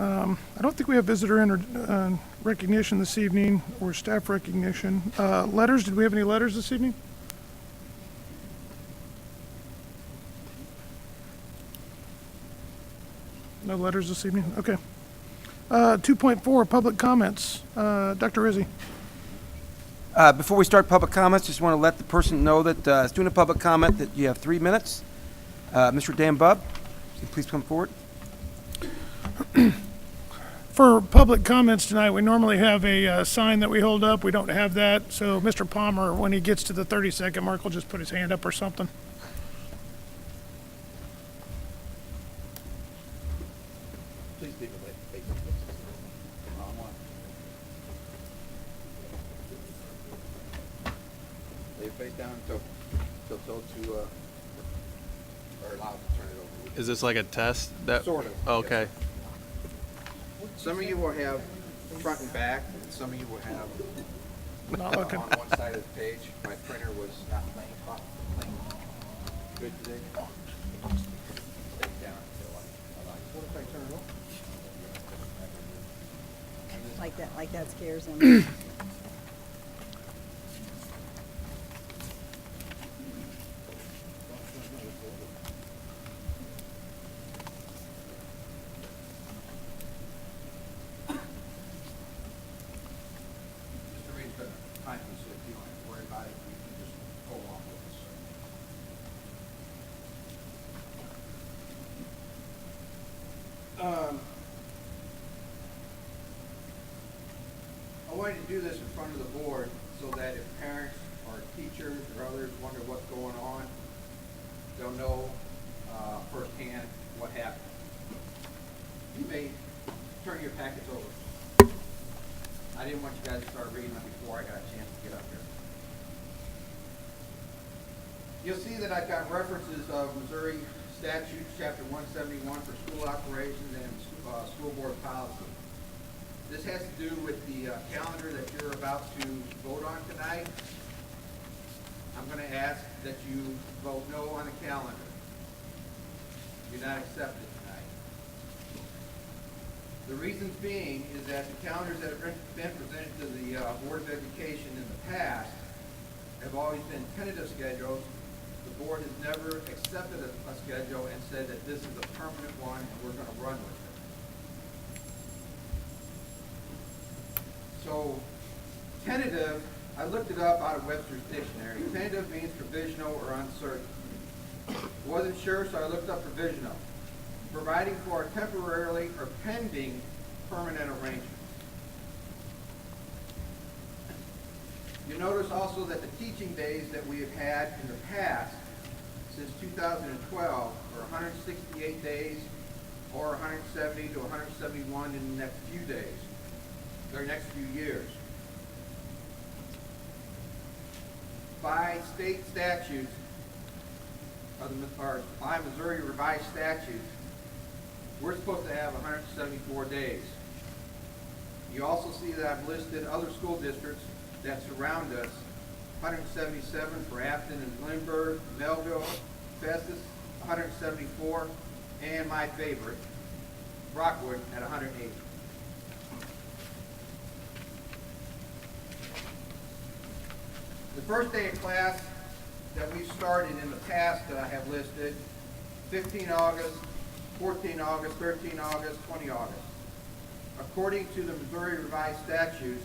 I don't think we have visitor recognition this evening or staff recognition. Letters, did we have any letters this evening? No letters this evening? Okay. 2.4, public comments. Dr. Rizzi. Before we start public comments, just want to let the person know that is doing a public comment that you have 3 minutes. Mr. Dan Bubb, please come forward. For public comments tonight, we normally have a sign that we hold up. We don't have that. So Mr. Palmer, when he gets to the 30-second mark, will just put his hand up or something. Please leave it face. Lay your face down until told to or allowed to turn it over. Is this like a test? That Sort of. Okay. Some of you will have front and back, and some of you will have Not looking. on one side of the page. My printer was not playing good today. Stay down until I allow you. What if I turn it over? Like that scares him. Just to read the time, so if you don't have to worry about it, you can just go along with this. I wanted to do this in front of the board so that if parents or teachers or others wonder what's going on, they'll know firsthand what happened. You may turn your packets over. I didn't want you guys to start reading them before I got a chance to get up here. You'll see that I've got references of Missouri statutes, chapter 171 for school operations and school board policy. This has to do with the calendar that you're about to vote on tonight. I'm going to ask that you vote no on the calendar. Do not accept it tonight. The reasons being is that the calendars that have been presented to the Board of Education in the past have always been tentative schedules. The board has never accepted a schedule and said that this is a permanent one and we're going to run with it. So, tentative, I looked it up out of Webster's dictionary. Tentative means provisional or uncertain. Wasn't sure, so I looked up provisional. Providing for temporarily or pending permanent arrangements. You notice also that the teaching days that we have had in the past, since 2012, are 168 days or 170 to 171 in the next few days, or next few years. By state statutes, or by Missouri revised statutes, we're supposed to have 174 days. You also see that I've listed other school districts that surround us. 177 for Afton and Lindbergh, Melville, Festus, 174, and my favorite, Rockwood at 180. The first day of class that we started in the past that I have listed, 15 August, 14 August, 13 August, 20 August. According to the Missouri revised statutes,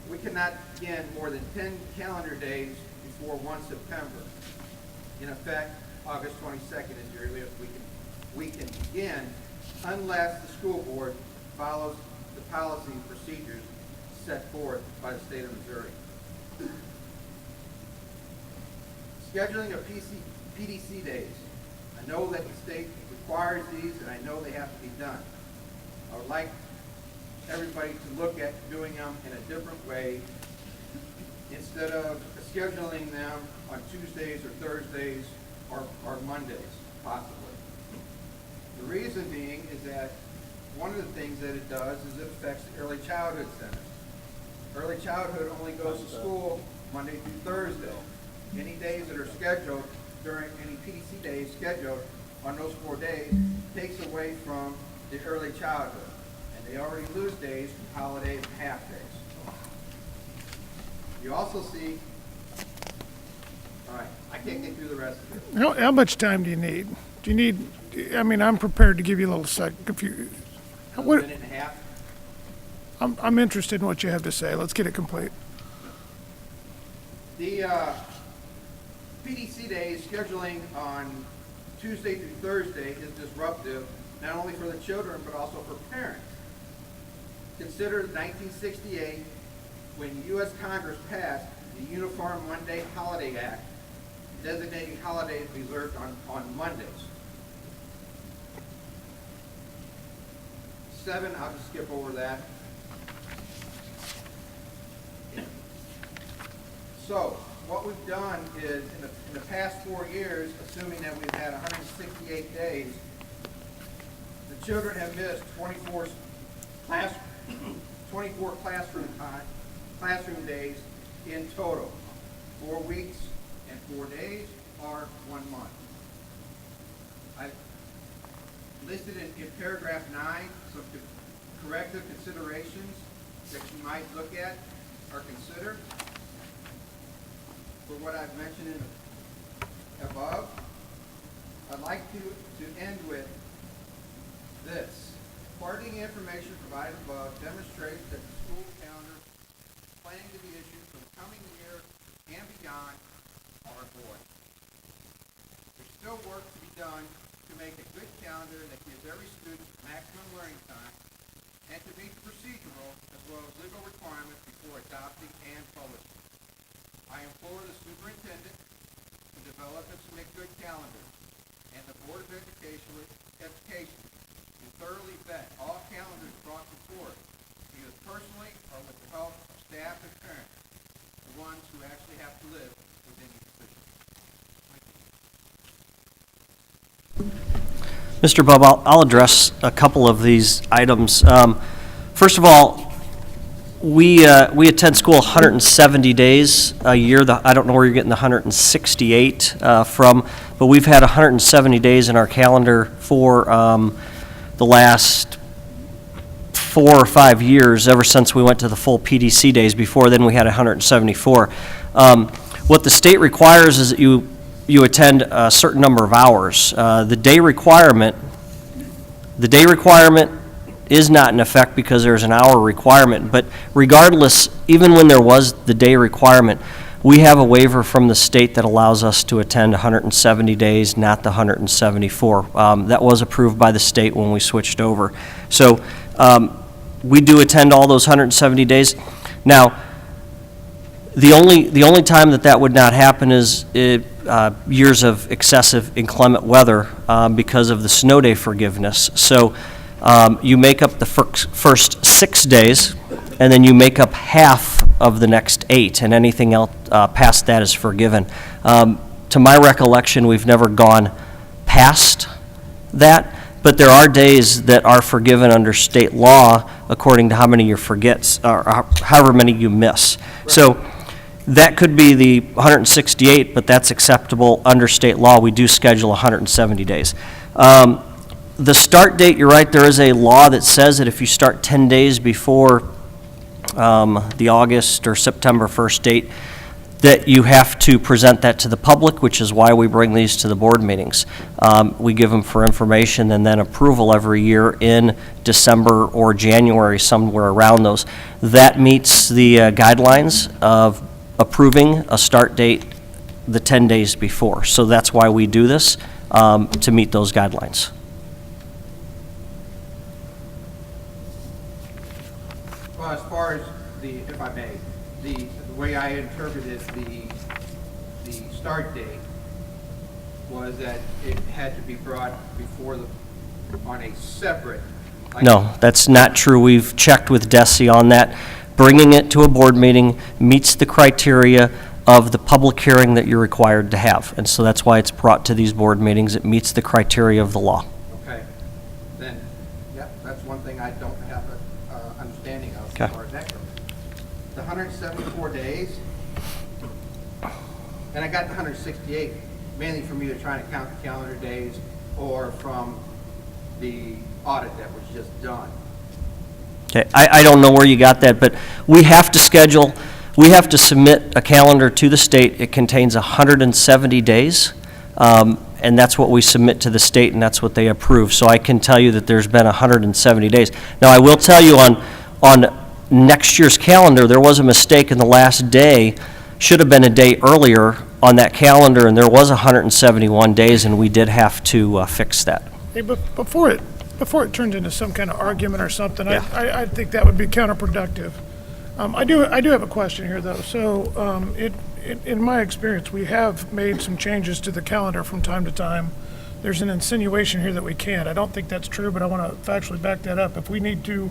we cannot begin more than 10 calendar days before 1 September. In effect, August 22nd is the earliest we can begin unless the school board follows the policy and procedures set forth by the state of Missouri. Scheduling of PDC days. I know that the state requires these and I know they have to be done. I would like everybody to look at doing them in a different way instead of scheduling them on Tuesdays or Thursdays or Mondays, possibly. The reason being is that one of the things that it does is it affects the early childhood centers. Early childhood only goes to school Monday through Thursday. Any days that are scheduled during any PDC days scheduled on those 4 days takes away from the early childhood, and they already lose days from holidays and half-days. You also see, all right, I can't get through the rest of it. How much time do you need? Do you need, I mean, I'm prepared to give you a little sec, if you, A what, minute and a half. I'm interested in what you have to say. Let's get it complete. The PDC days scheduling on Tuesday through Thursday is disruptive, not only for the children, but also for parents. Consider 1968, when U.S. Congress passed the Uniform Monday Holiday Act, designating holidays observed on Mondays. 7, I'll just skip over that. So, what we've done is, in the past 4 years, assuming that we've had 168 days, the children have missed 24 classroom days in total. 4 weeks and 4 days are 1 month. I listed in paragraph 9 some corrective considerations that you might look at or consider for what I've mentioned above. I'd like to end with this. Part of the information provided above demonstrates that the school calendar planning to be issued for the coming year and beyond are void. There's still work to be done to make a good calendar that gives every student maximum learning time and to meet the procedural as well as legal requirements before adopting and publishing. I implore the superintendent to develop and submit good calendars and the Board of Education to thoroughly vet all calendars brought before it, either personally or with the help of staff and parents, the ones who actually have to live within each position. Mr. Bubb, I'll address a couple of these items. First of all, we attend school 170 days a year. I don't know where you're getting the 168 from, but we've had 170 days in our calendar for the last 4 or 5 years, ever since we went to the full PDC days. Before then, we had 174. What the state requires is that you attend a certain number of hours. The day requirement is not in effect because there's an hour requirement. But regardless, even when there was the day requirement, we have a waiver from the state that allows us to attend 170 days, not the 174. That was approved by the state when we switched over. So we do attend all those 170 days. Now, the only time that would not happen is years of excessive inclement weather because of the snow day forgiveness. So you make up the first 6 days, and then you make up half of the next 8, and anything else past that is forgiven. To my recollection, we've never gone past that, but there are days that are forgiven under state law according to how many you forget, or however many you miss. So that could be the 168, but that's acceptable under state law. We do schedule 170 days. The start date, you're right, there is a law that says that if you start 10 days before the August or September 1st date, that you have to present that to the public, which is why we bring these to the board meetings. We give them for information and then approval every year in December or January, somewhere around those. That meets the guidelines of approving a start date the 10 days before. So that's why we do this, to meet those guidelines. Well, as far as if I may, the way I interpreted the start date was that it had to be brought before on a separate. No, that's not true. We've checked with DESI on that. Bringing it to a board meeting meets the criteria of the public hearing that you're required to have. And so that's why it's brought to these board meetings. It meets the criteria of the law. Okay, then, yeah, that's one thing I don't have an understanding of Okay. as far as that goes. The 174 days, and I got the 168, mainly from either trying to count the calendar days or from the audit that was just done. Okay, I don't know where you got that, but we have to schedule, we have to submit a calendar to the state. It contains 170 days, and that's what we submit to the state, and that's what they approve. So I can tell you that there's been 170 days. Now, I will tell you on next year's calendar, there was a mistake in the last day. Should have been a day earlier on that calendar, and there was 171 days, and we did have to fix that. Hey, but before it turns into some kind of argument or something, Yeah. I think that would be counterproductive. I do have a question here, though. So, in my experience, we have made some changes to the calendar from time to time. There's an insinuation here that we can't. I don't think that's true, but I want to factually back that up. If we need to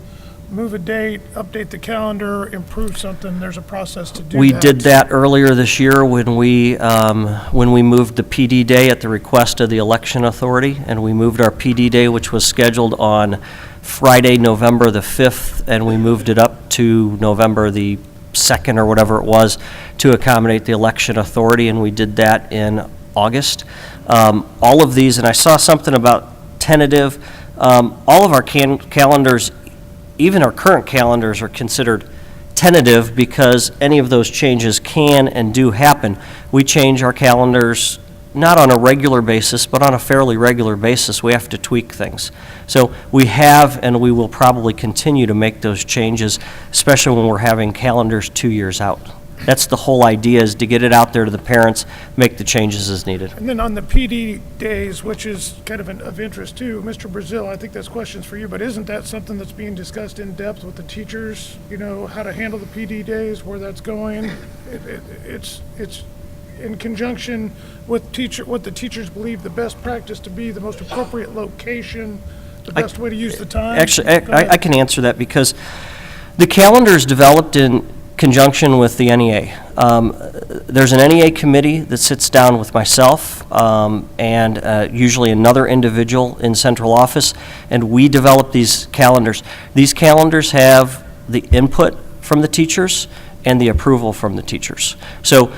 move a date, update the calendar, improve something, there's a process to do that. We did that earlier this year when we moved the PD day at the request of the election authority, and we moved our PD day, which was scheduled on Friday, November the 5th, and we moved it up to November the 2nd or whatever it was to accommodate the election authority, and we did that in August. All of these, and I saw something about tentative, all of our calendars, even our current calendars, are considered tentative because any of those changes can and do happen. We change our calendars not on a regular basis, but on a fairly regular basis. We have to tweak things. So we have and we will probably continue to make those changes, especially when we're having calendars 2 years out. That's the whole idea, is to get it out there to the parents, make the changes as needed. And then on the PD days, which is kind of interest too, Mr. Brazil, I think this question's for you, but isn't that something that's being discussed in depth with the teachers? You know, how to handle the PD days, where that's going? It's in conjunction with what the teachers believe the best practice to be, the most appropriate location, the best way to use the time? Actually, Go ahead. I can answer that because the calendar is developed in conjunction with the NEA. There's an NEA committee that sits down with myself and usually another individual in central office, and we develop these calendars. These calendars have the input from the teachers and the approval from the teachers. So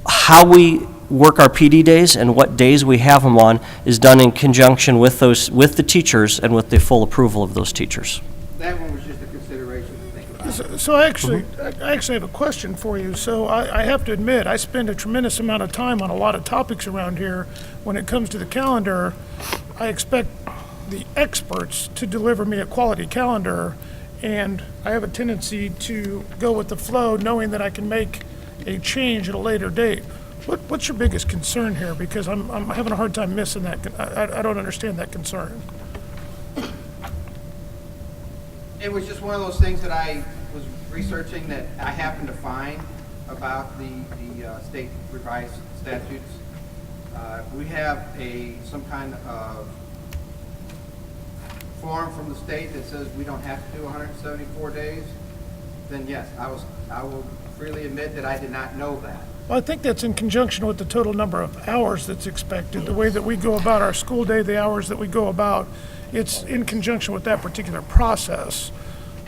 how we work our PD days and what days we have them on is done in conjunction with the teachers and with the full approval of those teachers. That one was just a consideration to think about. So I actually have a question for you. So I have to admit, I spend a tremendous amount of time on a lot of topics around here. When it comes to the calendar, I expect the experts to deliver me a quality calendar, and I have a tendency to go with the flow, knowing that I can make a change at a later date. What's your biggest concern here? Because I'm having a hard time missing that. I don't understand that concern. It was just one of those things that I was researching that I happened to find about the state revised statutes. We have some kind of form from the state that says we don't have to do 174 days. Then yes, I will freely admit that I did not know that. Well, I think that's in conjunction with the total number of hours that's expected, the way that we go about our school day, the hours that we go about. It's in conjunction with that particular process.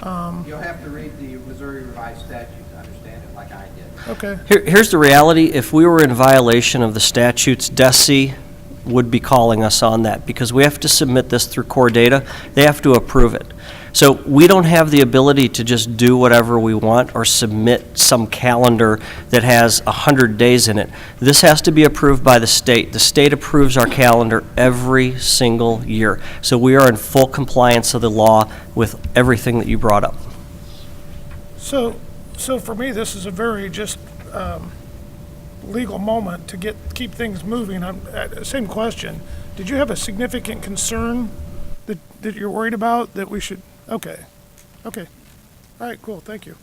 You'll have to read the Missouri Revised Statute to understand it like I did. Okay. Here's the reality. If we were in violation of the statutes, DESE would be calling us on that because we have to submit this through core data. They have to approve it. So we don't have the ability to just do whatever we want or submit some calendar that has 100 days in it. This has to be approved by the state. The state approves our calendar every single year. So we are in full compliance of the law with everything that you brought up. So for me, this is a very just legal moment to keep things moving. Same question. Did you have a significant concern that you're worried about that we should? Okay. All right, cool, thank you.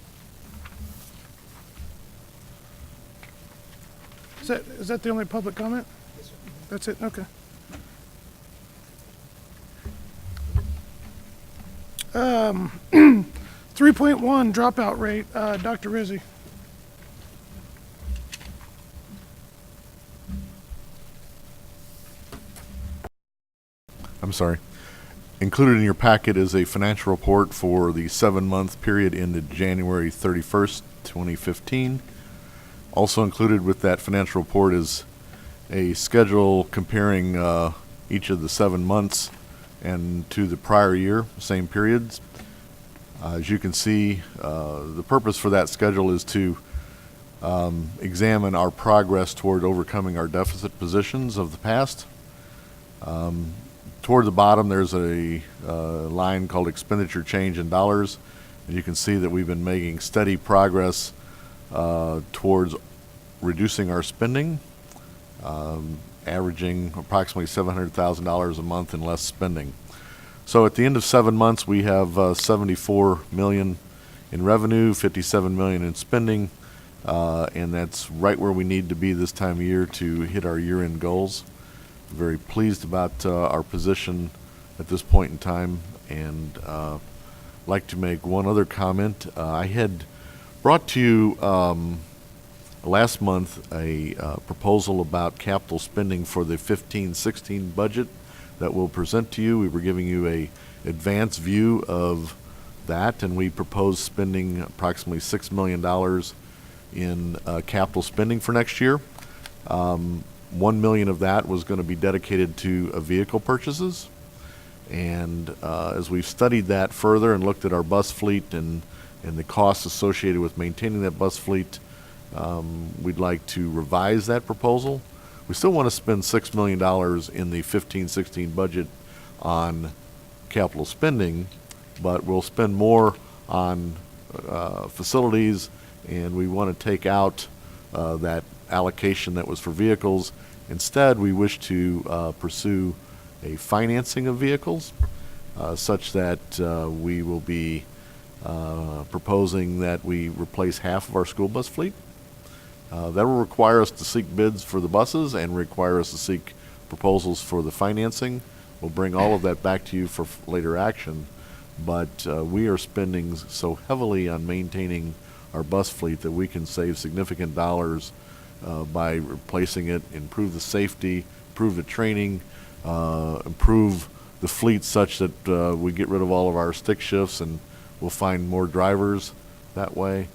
Is that the only public comment? Yes, sir. That's it, okay. 3.1 dropout rate, Dr. Rizzi. I'm sorry. Included in your packet is a financial report for the 7-month period ended January 31st, 2015. Also included with that financial report is a schedule comparing each of the 7 months and to the prior year, same periods. As you can see, the purpose for that schedule is to examine our progress toward overcoming our deficit positions of the past. Toward the bottom, there's a line called expenditure change in dollars, and you can see that we've been making steady progress towards reducing our spending, averaging approximately $700,000 a month in less spending. So at the end of 7 months, we have 74 million in revenue, 57 million in spending, and that's right where we need to be this time of year to hit our year-end goals. Very pleased about our position at this point in time, and like to make one other comment. I had brought to you last month a proposal about capital spending for the 15-16 budget that we'll present to you. We were giving you a advanced view of that, and we proposed spending approximately $6 million in capital spending for next year. 1 million of that was going to be dedicated to vehicle purchases. And as we've studied that further and looked at our bus fleet and the costs associated with maintaining that bus fleet, we'd like to revise that proposal. We still want to spend $6 million in the 15-16 budget on capital spending, but we'll spend more on facilities, and we want to take out that allocation that was for vehicles. Instead, we wish to pursue a financing of vehicles such that we will be proposing that we replace half of our school bus fleet. That will require us to seek bids for the buses and require us to seek proposals for the financing. We'll bring all of that back to you for later action, but we are spending so heavily on maintaining our bus fleet that we can save significant dollars by replacing it, improve the safety, improve the training, improve the fleet such that we get rid of all of our stick shifts and we'll find more drivers that way.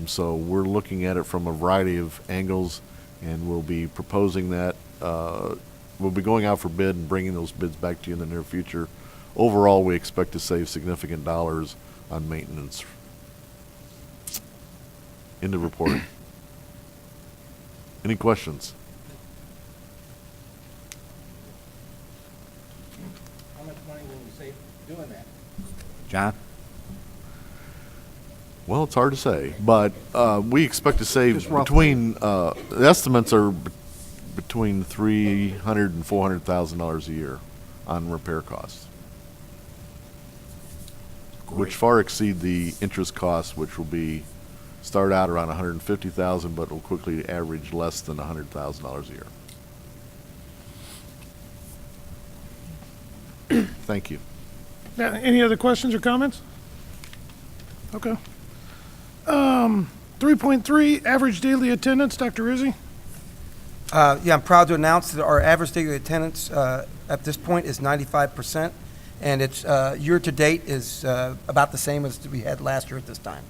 So we're looking at it from a variety of angles, and we'll be proposing that. We'll be going out for bid and bringing those bids back to you in the near future. Overall, we expect to save significant dollars on maintenance. End of report. Any questions? How much money will we save doing that? John? Well, it's hard to say, but we expect to save Just roughly. the estimates are between $300,000 and $400,000 a year on repair costs, which far exceed the interest costs, which will be start out around $150,000, but will quickly average less than $100,000 a year. Thank you. Any other questions or comments? Okay. 3.3, average daily attendance, Dr. Rizzi? Yeah, I'm proud to announce that our average daily attendance at this point is 95%, and it's year-to-date is about the same as we had last year at this time.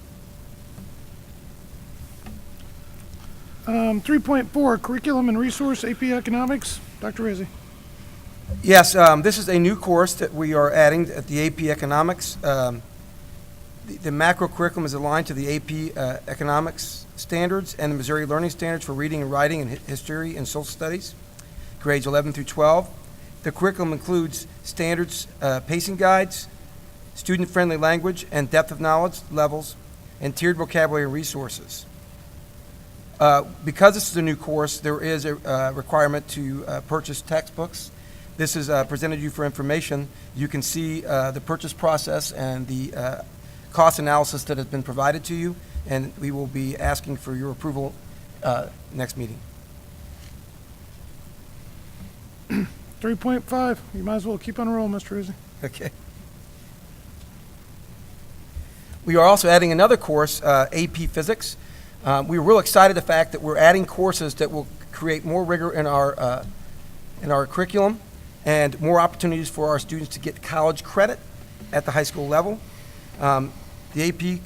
3.4, curriculum and resource, AP Economics, Dr. Rizzi? Yes, this is a new course that we are adding at the AP Economics. The macro curriculum is aligned to the AP Economics standards and the Missouri Learning Standards for reading and writing and history and social studies, grades 11 through 12. The curriculum includes standards, pacing guides, student-friendly language and depth of knowledge levels, and tiered vocabulary and resources. Because this is a new course, there is a requirement to purchase textbooks. This is presented to you for information. You can see the purchase process and the cost analysis that has been provided to you, and we will be asking for your approval next meeting. 3.5, you might as well keep on rolling, Mr. Rizzi. Okay. We are also adding another course, AP Physics. We're real excited the fact that we're adding courses that will create more rigor in our curriculum and more opportunities for our students to get college credit at the high school level. The AP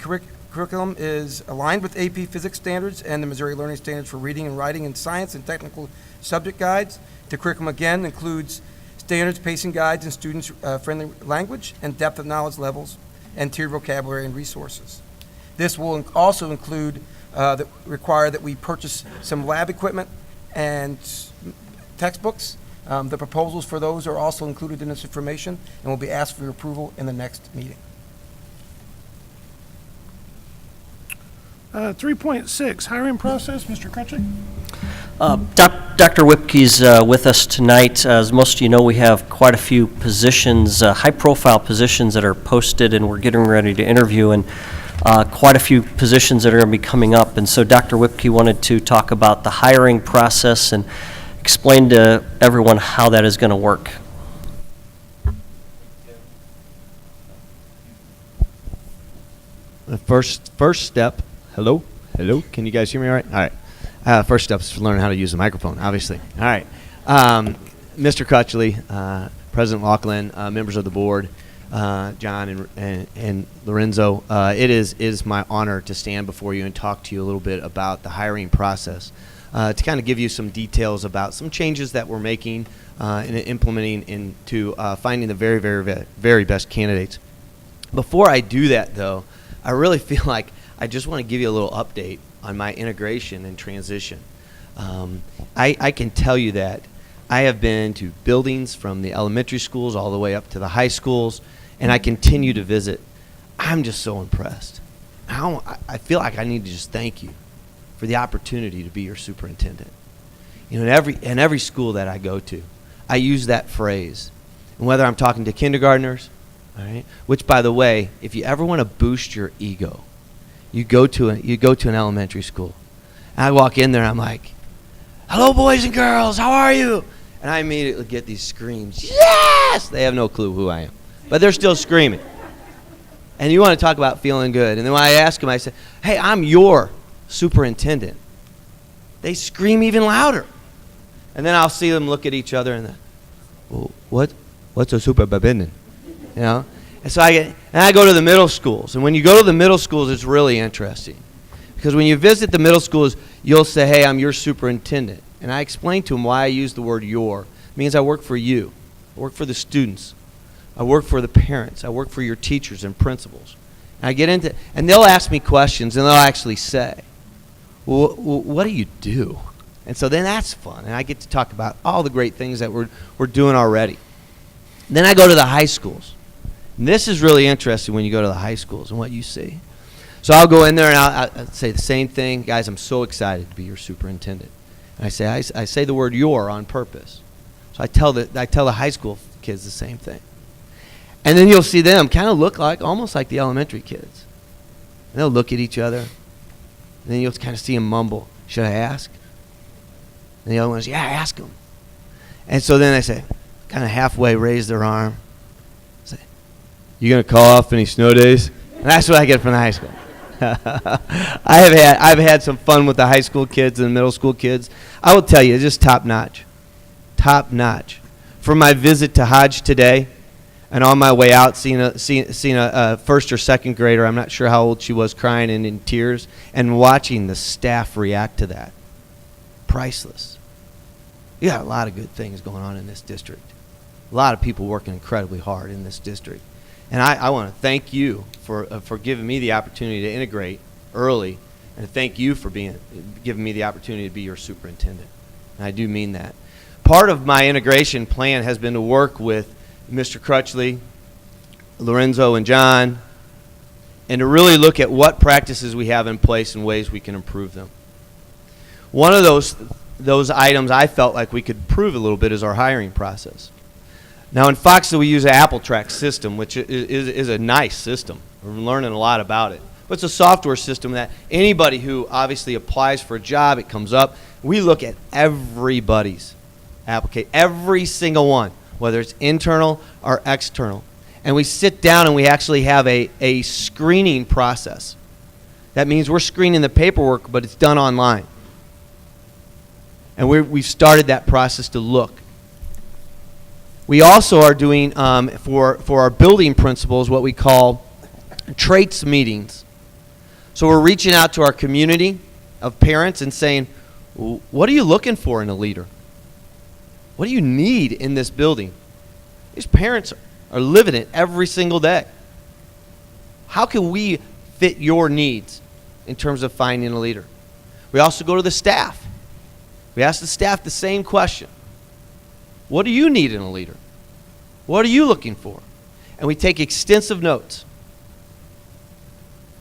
curriculum is aligned with AP Physics standards and the Missouri Learning Standards for reading and writing and science and technical subject guides. The curriculum again includes standards, pacing guides, and students' friendly language, and depth of knowledge levels, and tiered vocabulary and resources. This will also include, require that we purchase some lab equipment and textbooks. The proposals for those are also included in this information and will be asked for your approval in the next meeting. 3.6, hiring process, Mr. Crutchley? Dr. Whipke's with us tonight. As most of you know, we have quite a few positions, high-profile positions that are posted, and we're getting ready to interview, and quite a few positions that are going to be coming up. And so Dr. Whipke wanted to talk about the hiring process and explain to everyone how that is going to work. The first step, hello, can you guys hear me all right? All right. First step is learning how to use the microphone, obviously. All right. Mr. Crutchley, President Laughlin, members of the board, John and Lorenzo, it is my honor to stand before you and talk to you a little bit about the hiring process, to kind of give you some details about some changes that we're making and implementing into finding the very, very, very best candidates. Before I do that, though, I really feel like I just want to give you a little update on my integration and transition. I can tell you that I have been to buildings from the elementary schools all the way up to the high schools, and I continue to visit. I'm just so impressed. I feel like I need to just thank you for the opportunity to be your superintendent. You know, in every school that I go to, I use that phrase. And whether I'm talking to kindergartners, all right, which, by the way, if you ever want to boost your ego, you go to an elementary school. And I walk in there and I'm like, "Hello, boys and girls, how are you?" And I immediately get these screams, "Yes!" They have no clue who I am, but they're still screaming. And you want to talk about feeling good. And then when I ask them, I say, "Hey, I'm your superintendent." They scream even louder. And then I'll see them look at each other and, "Well, what's a superintendent?" You know? And so I go to the middle schools. And when you go to the middle schools, it's really interesting. Because when you visit the middle schools, you'll say, "Hey, I'm your superintendent." And I explain to them why I use the word your. It means I work for you. I work for the students. I work for the parents. I work for your teachers and principals. And I get into, and they'll ask me questions, and they'll actually say, "Well, what do you do?" And so then that's fun. And I get to talk about all the great things that we're doing already. Then I go to the high schools. And this is really interesting when you go to the high schools and what you see. So I'll go in there and I'll say the same thing. "Guys, I'm so excited to be your superintendent." And I say the word "your" on purpose. So I tell the high school kids the same thing. And then you'll see them kind of look like, almost like the elementary kids. And they'll look at each other. And then you'll kind of see them mumble, "Should I ask?" And the other one says, "Yeah, ask them." And so then they say, kind of halfway raise their arm. Say, "You going to call off any snow days?" And that's what I get from the high school. I've had some fun with the high school kids and the middle school kids. I will tell you, it's just top notch. Top notch. For my visit to Hodge today, and on my way out, seeing a first or second grader, I'm not sure how old she was, crying and in tears, and watching the staff react to that. Priceless. You got a lot of good things going on in this district. A lot of people working incredibly hard in this district. And I want to thank you for giving me the opportunity to integrate early, and thank you for giving me the opportunity to be your superintendent. And I do mean that. Part of my integration plan has been to work with Mr. Crutchley, Lorenzo, and John, and to really look at what practices we have in place and ways we can improve them. One of those items I felt like we could improve a little bit is our hiring process. Now, in Foxville, we use an AppleTrack system, which is a nice system. We're learning a lot about it. But it's a software system that anybody who obviously applies for a job, it comes up. We look at everybody's application, every single one, whether it's internal or external. And we sit down and we actually have a screening process. That means we're screening the paperwork, but it's done online. And we've started that process to look. We also are doing, for our building principals, what we call traits meetings. So we're reaching out to our community of parents and saying, "What are you looking for in a leader? What do you need in this building?" These parents are living it every single day. How can we fit your needs in terms of finding a leader? We also go to the staff. We ask the staff the same question. What do you need in a leader? What are you looking for? And we take extensive notes.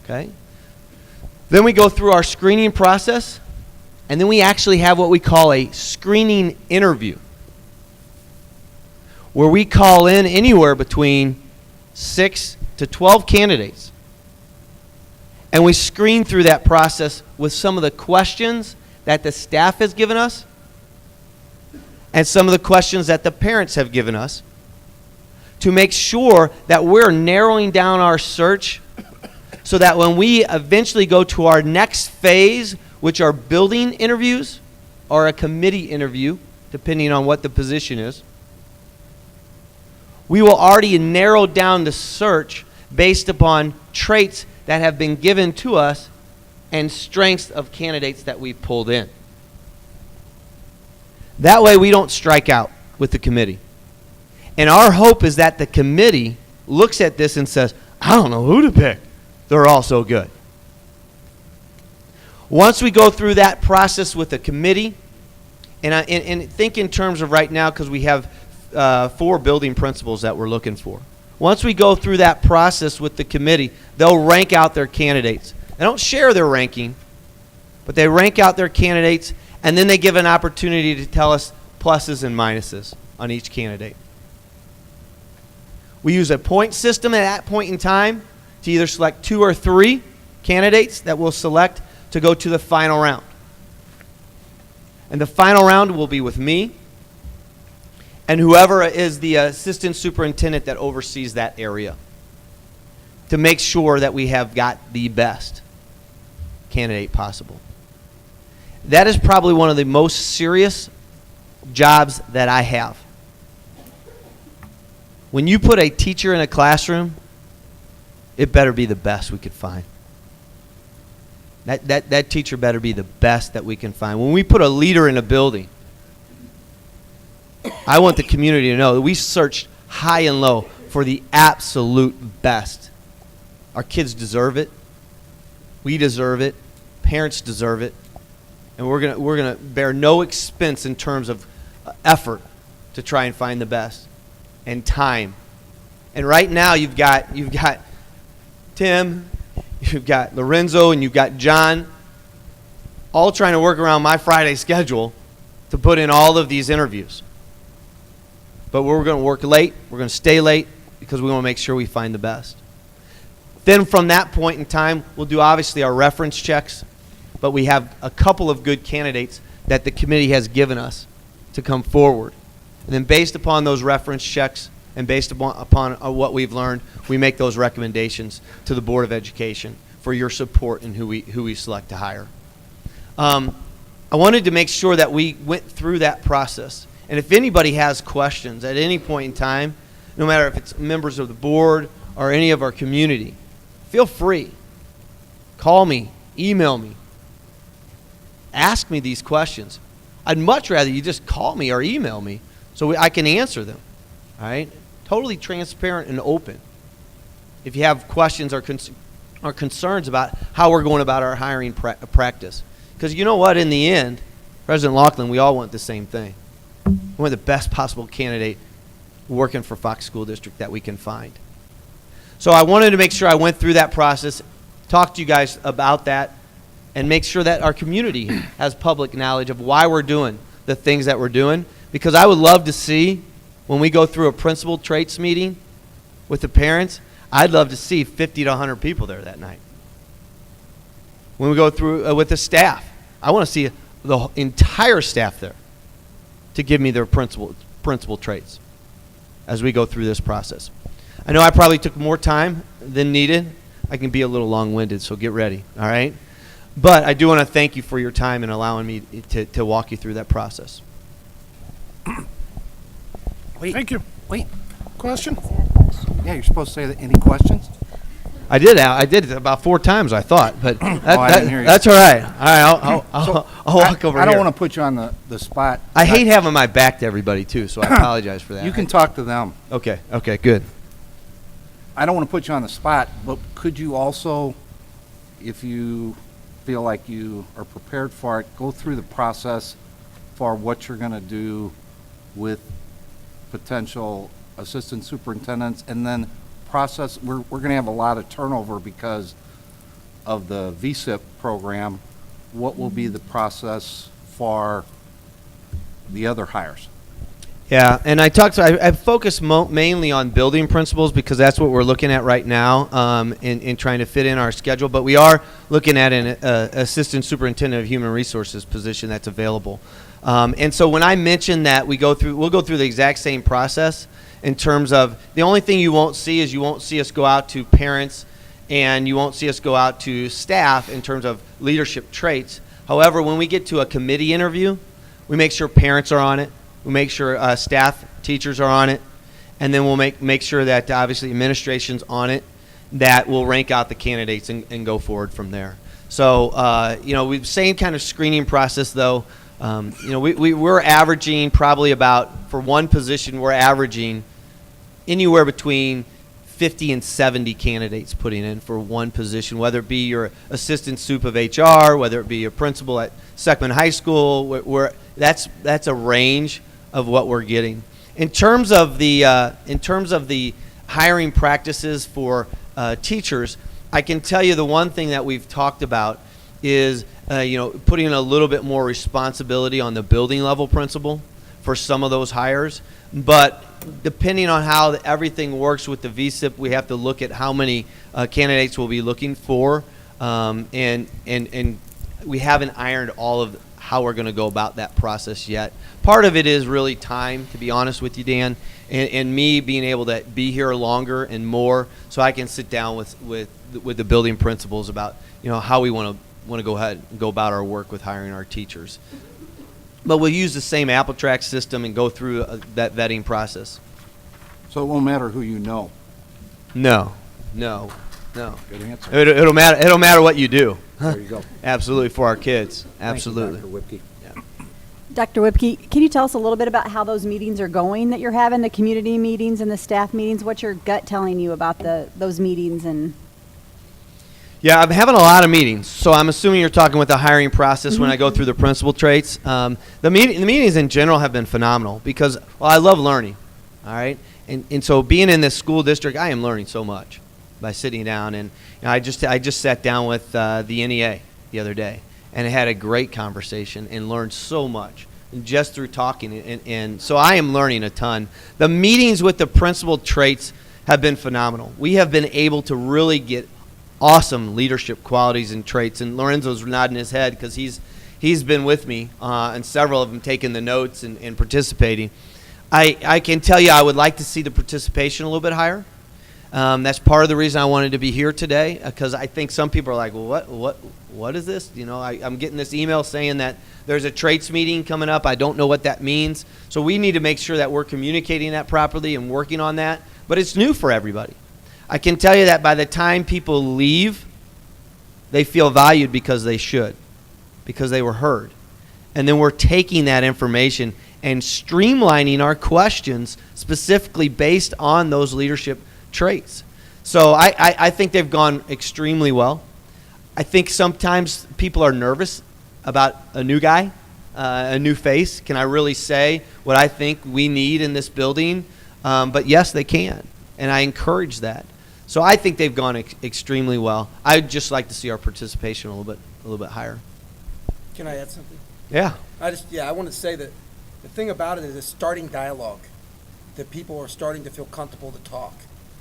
Okay? Then we go through our screening process, and then we actually have what we call a screening interview, where we call in anywhere between 6 to 12 candidates. And we screen through that process with some of the questions that the staff has given us and some of the questions that the parents have given us to make sure that we're narrowing down our search so that when we eventually go to our next phase, which are building interviews or a committee interview, depending on what the position is, we will already narrow down the search based upon traits that have been given to us and strengths of candidates that we've pulled in. That way we don't strike out with the committee. And our hope is that the committee looks at this and says, I don't know who to pick. They're all so good. Once we go through that process with the committee, and think in terms of right now, because we have 4 building principals that we're looking for. Once we go through that process with the committee, they'll rank out their candidates. They don't share their ranking, but they rank out their candidates, and then they give an opportunity to tell us pluses and minuses on each candidate. We use a point system at that point in time to either select 2 or 3 candidates that we'll select to go to the final round. And the final round will be with me and whoever is the assistant superintendent that oversees that area to make sure that we have got the best candidate possible. That is probably one of the most serious jobs that I have. When you put a teacher in a classroom, it better be the best we could find. That teacher better be the best that we can find. When we put a leader in a building, I want the community to know that we searched high and low for the absolute best. Our kids deserve it. We deserve it. Parents deserve it. And we're gonna bear no expense in terms of effort to try and find the best, and time. And right now you've got Tim, you've got Lorenzo, and you've got John, all trying to work around my Friday schedule to put in all of these interviews. But we're going to work late. We're going to stay late because we want to make sure we find the best. Then from that point in time, we'll do obviously our reference checks, but we have a couple of good candidates that the committee has given us to come forward. And then based upon those reference checks and based upon what we've learned, we make those recommendations to the Board of Education for your support in who we select to hire. I wanted to make sure that we went through that process. And if anybody has questions at any point in time, no matter if it's members of the board or any of our community, feel free. Call me, email me, ask me these questions. I'd much rather you just call me or email me so I can answer them. All right? Totally transparent and open. If you have questions or concerns about how we're going about our hiring practice. Because you know what? In the end, President Laughlin, we all want the same thing. We want the best possible candidate working for Fox School District that we can find. So I wanted to make sure I went through that process, talk to you guys about that, and make sure that our community has public knowledge of why we're doing the things that we're doing. Because I would love to see, when we go through a principal traits meeting with the parents, I'd love to see 50 to 100 people there that night. When we go through with the staff, I want to see the entire staff there to give me their principal traits as we go through this process. I know I probably took more time than needed. I can be a little long-winded, so get ready, all right? But I do want to thank you for your time and allowing me to walk you through that process. Thank you. Wait. Question? Yeah, you're supposed to say that. Any questions? I did it about 4 times, I thought, but I didn't hear you. that's all right. All right, I'll walk over I here. don't want to put you on the spot. I hate having my back to everybody, too, so I apologize for that. You can talk to them. Okay, good. I don't want to put you on the spot, but could you also, if you feel like you are prepared for it, go through the process for what you're going to do with potential assistant superintendents, and then process, we're going to have a lot of turnover because of the VSIP program. What will be the process for the other hires? Yeah, and I focus mainly on building principles because that's what we're looking at right now in trying to fit in our schedule. But we are looking at an assistant superintendent of human resources position that's available. And so when I mentioned that we'll go through the exact same process in terms of the only thing you won't see is you won't see us go out to parents and you won't see us go out to staff in terms of leadership traits. However, when we get to a committee interview, we make sure parents are on it. We make sure staff, teachers are on it, and then we'll make sure that obviously administration's on it, that will rank out the candidates and go forward from there. So, we've same kind of screening process though. We're averaging probably about, for one position, we're averaging anywhere between 50 and 70 candidates putting in for one position, whether it be your assistant sup of HR, whether it be your principal at Seckman High School. That's a range of what we're getting. In terms of the hiring practices for teachers, I can tell you the one thing that we've talked about is putting a little bit more responsibility on the building level principal for some of those hires. But depending on how everything works with the VSIP, we have to look at how many candidates we'll be looking for, and we haven't ironed all of how we're going to go about that process yet. Part of it is really time, to be honest with you, Dan, and me being able to be here longer and more, so I can sit down with the building principals about how we want to go ahead and go about our work with hiring our teachers. But we'll use the same AppleTrack system and go through that vetting process. So it won't matter who you know. No. Good answer. It'll matter what you do. There you go. Absolutely, for our kids. Absolutely. Thank you, Dr. Whipke. Dr. Whipke, can you tell us a little bit about how those meetings are going that you're having, the community meetings and the staff meetings? What's your gut telling you about those meetings? And Yeah, I'm having a lot of meetings, so I'm assuming you're talking with the hiring process when I go through the principal traits. The meetings in general have been phenomenal because, I love learning, all right? And so being in this school district, I am learning so much by sitting down. And I just sat down with the NEA the other day and had a great conversation and learned so much just through talking. And so I am learning a ton. The meetings with the principal traits have been phenomenal. We have been able to really get awesome leadership qualities and traits. And Lorenzo's nodding his head because he's been with me and several of them taking the notes and participating. I can tell you I would like to see the participation a little bit higher. That's part of the reason I wanted to be here today, because I think some people are like, well, what is this? I'm getting this email saying that there's a traits meeting coming up. I don't know what that means. So we need to make sure that we're communicating that properly and working on that. But it's new for everybody. I can tell you that by the time people leave, they feel valued because they should, because they were heard. And then we're taking that information and streamlining our questions specifically based on those leadership traits. So I think they've gone extremely well. I think sometimes people are nervous about a new guy, a new face. Can I really say what I think we need in this building? But yes, they can, and I encourage that. So I think they've gone extremely well. I'd just like to see our participation a little bit higher. Can I add something? Yeah. I want to say that the thing about it is it's starting dialogue, that people are starting to feel comfortable to talk.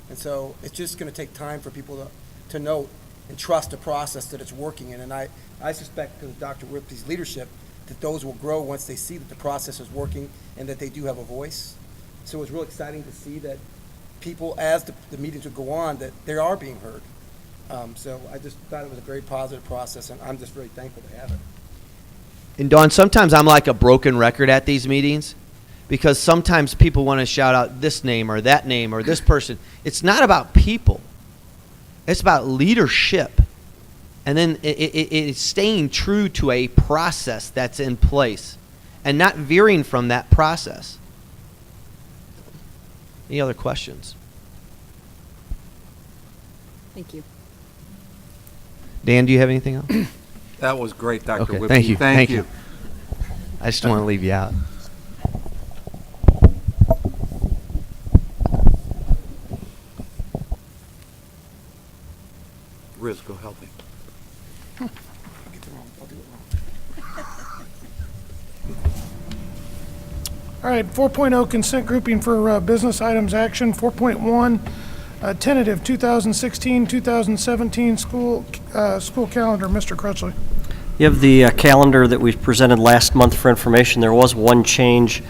And so it's just going to take time for people to know and trust the process that it's working in. And I suspect, because of Dr. Whipke's leadership, that those will grow once they see that the process is working and that they do have a voice. So it's real exciting to see that people, as the meetings would go on, that they are being heard. So I just thought it was a very positive process, and I'm just very thankful to have it. And Dawn, sometimes I'm like a broken record at these meetings because sometimes people want to shout out this name or that name or this person. It's not about people. It's about leadership. And then it is staying true to a process that's in place and not veering from that process. Any other questions? Thank you. Dan, do you have anything else? That was great, Dr. Okay, Whippy. thank you. Thank you. I just don't want to leave you out. Riz, go help me. All right, 4.0 consent grouping for business items action. 4.1 tentative 2016-2017 school calendar. Mr. Crutchley. You have the calendar that we presented last month for information. There was one change.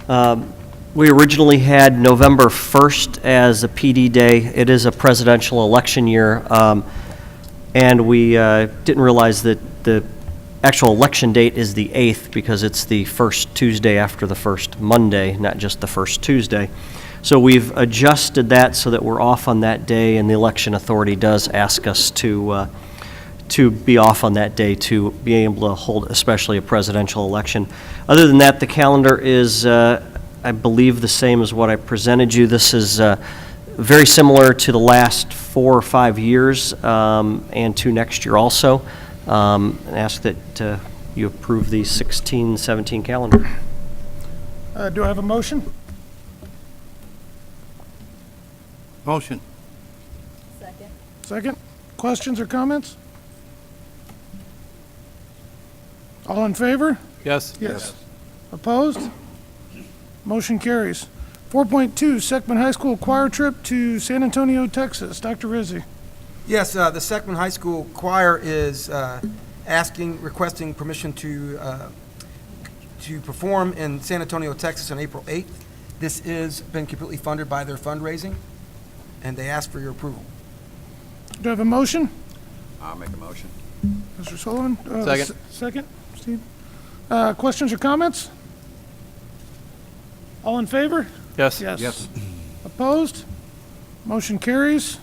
We originally had November 1st as a PD day. It is a presidential election year, and we didn't realize that the actual election date is the 8th because it's the first Tuesday after the first Monday, not just the first Tuesday. So we've adjusted that so that we're off on that day, and the election authority does ask us to be off on that day to be able to hold especially a presidential election. Other than that, the calendar is, I believe, the same as what I presented you. This is very similar to the last 4 or 5 years and to next year also. And ask that you approve the 16-17 calendar. Do I have a motion? Motion. Second? Questions or comments? All in favor? Yes. Yes. Opposed? Motion carries. 4.2, Seckman High School choir trip to San Antonio, Texas. Dr. Rizzi. Yes, the Seckman High School Choir is requesting permission to perform in San Antonio, Texas on April 8th. This is been completely funded by their fundraising, and they ask for your approval. Do I have a motion? I'll make a motion. Mr. Sullivan? Second. Second, Steve? Questions or comments? All in favor? Yes. Yes. Opposed? Motion carries.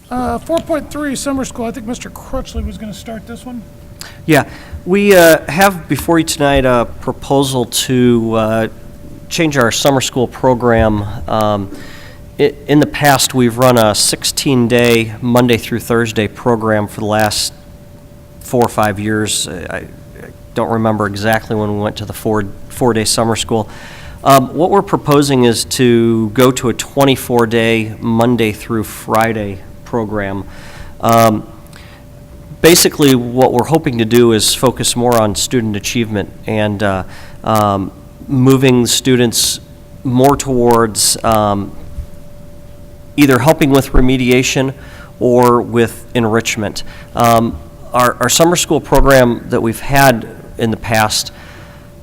4.3, summer school. I think Mr. Crutchley was going to start this one. Yeah, we have before you tonight a proposal to change our summer school program. In the past, we've run a 16-day, Monday through Thursday program for the last 4 or 5 years. I don't remember exactly when we went to the four-day summer school. What we're proposing is to go to a 24-day, Monday through Friday program. Basically, what we're hoping to do is focus more on student achievement and moving students more towards either helping with remediation or with enrichment. Our summer school program that we've had in the past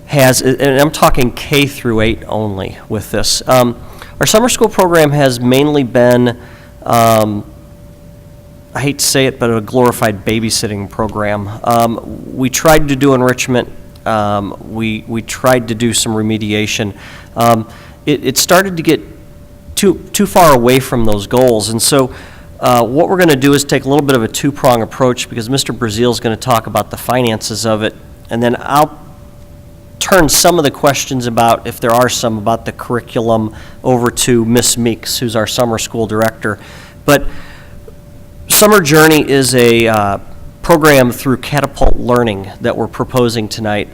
has, and I'm talking K through 8 only with this. Our summer school program has mainly been, I hate to say it, but a glorified babysitting program. We tried to do enrichment. We tried to do some remediation. It started to get too far away from those goals, and so what we're going to do is take a little bit of a two-prong approach because Mr. Brazil is going to talk about the finances of it, and then I'll turn some of the questions about, if there are some, about the curriculum over to Ms. Meeks, who's our summer school director. But Summer Journey is a program through Catapult Learning that we're proposing tonight.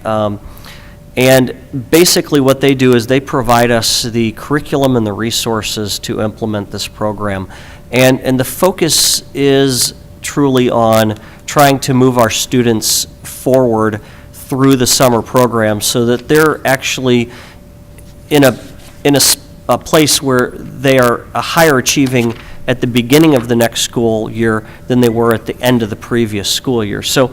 And basically what they do is they provide us the curriculum and the resources to implement this program. And the focus is truly on trying to move our students forward through the summer program so that they're actually in a place where they are higher achieving at the beginning of the next school year than they were at the end of the previous school year. So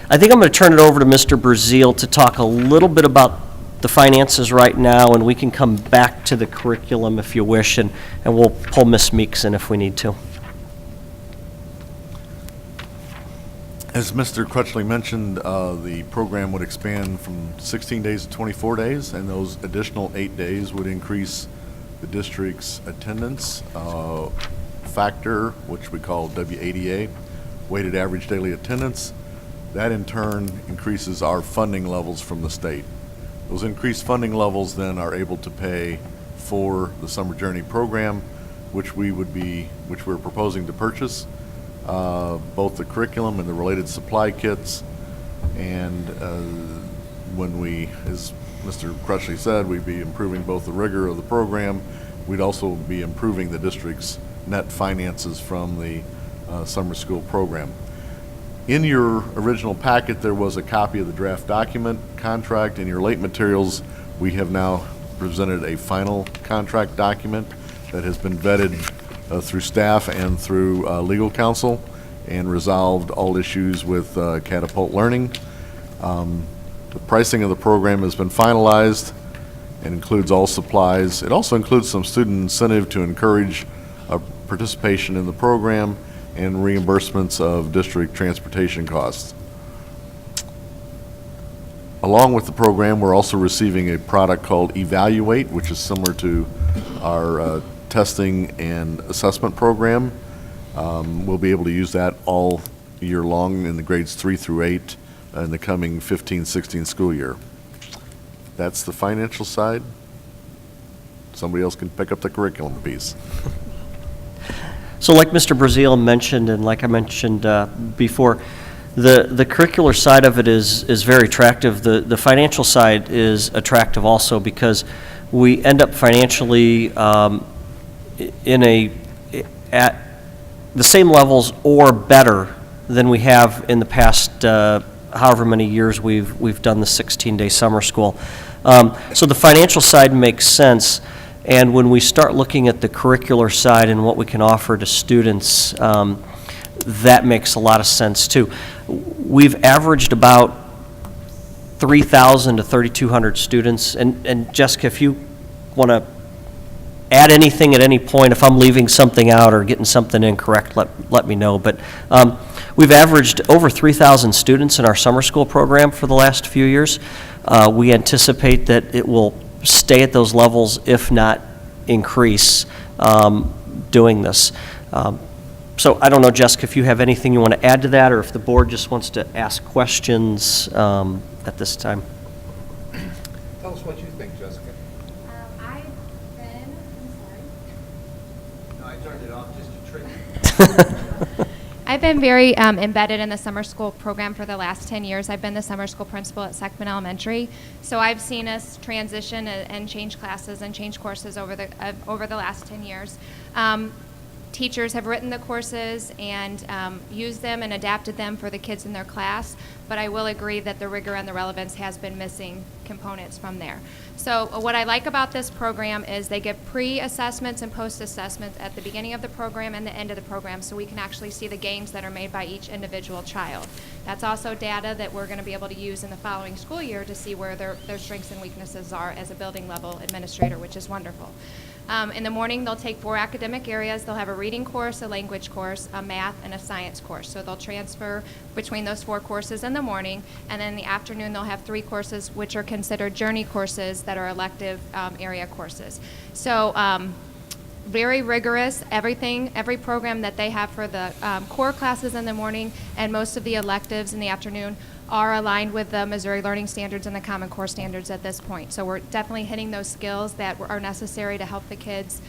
I think I'm going to turn it over to Mr. Brazil to talk a little bit about the finances right now, and we can come back to the curriculum if you wish, and we'll pull Ms. Meeks in if we need to. As Mr. Crutchley mentioned, the program would expand from 16 days to 24 days, and those additional 8 days would increase the district's attendance factor, which we call WADA, weighted average daily attendance. That in turn increases our funding levels from the state. Those increased funding levels then are able to pay for the Summer Journey program, which we're proposing to purchase, both the curriculum and the related supply kits. And when we, as Mr. Crutchley said, we'd be improving both the rigor of the program. We'd also be improving the district's net finances from the summer school program. In your original packet, there was a copy of the draft document contract. In your late materials, we have now presented a final contract document that has been vetted through staff and through legal counsel and resolved all issues with Catapult Learning. The pricing of the program has been finalized and includes all supplies. It also includes some student incentive to encourage participation in the program and reimbursements of district transportation costs. Along with the program, we're also receiving a product called Evaluate, which is similar to our testing and assessment program. We'll be able to use that all year long in the grades 3 through 8 in the coming 15-16 school year. That's the financial side. Somebody else can pick up the curriculum piece. So like Mr. Brazil mentioned, and like I mentioned before, the curricular side of it is very attractive. The financial side is attractive also because we end up financially at the same levels or better than we have in the past however many years we've done the 16-day summer school. So the financial side makes sense. And when we start looking at the curricular side and what we can offer to students, that makes a lot of sense too. We've averaged about 3,000 to 3,200 students. And Jessica, if you want to add anything at any point, if I'm leaving something out or getting something incorrect, let me know. But we've averaged over 3,000 students in our summer school program for the last few years. We anticipate that it will stay at those levels, if not increase, doing this. So I don't know, Jessica, if you have anything you want to add to that, or if the board just wants to ask questions at this time. Tell us what you think, Jessica. I've been, I'm sorry. No, I turned it off just to trick you. I've been very embedded in the summer school program for the last 10 years. I've been the summer school principal at Seckman Elementary. So I've seen us transition and change classes and change courses over the last 10 years. Teachers have written the courses and used them and adapted them for the kids in their class, but I will agree that the rigor and the relevance has been missing components from there. So what I like about this program is they give pre-assessments and post-assessments at the beginning of the program and the end of the program, so we can actually see the gains that are made by each individual child. That's also data that we're going to be able to use in the following school year to see where their strengths and weaknesses are as a building level administrator, which is wonderful. In the morning, they'll take 4 academic areas. They'll have a reading course, a language course, a math, and a science course. So they'll transfer between those 4 courses in the morning, and then in the afternoon, they'll have 3 courses, which are considered journey courses that are elective area courses. So very rigorous, every program that they have for the core classes in the morning and most of the electives in the afternoon are aligned with the Missouri Learning Standards and the Common Core Standards at this point. So we're definitely hitting those skills that are necessary to help the kids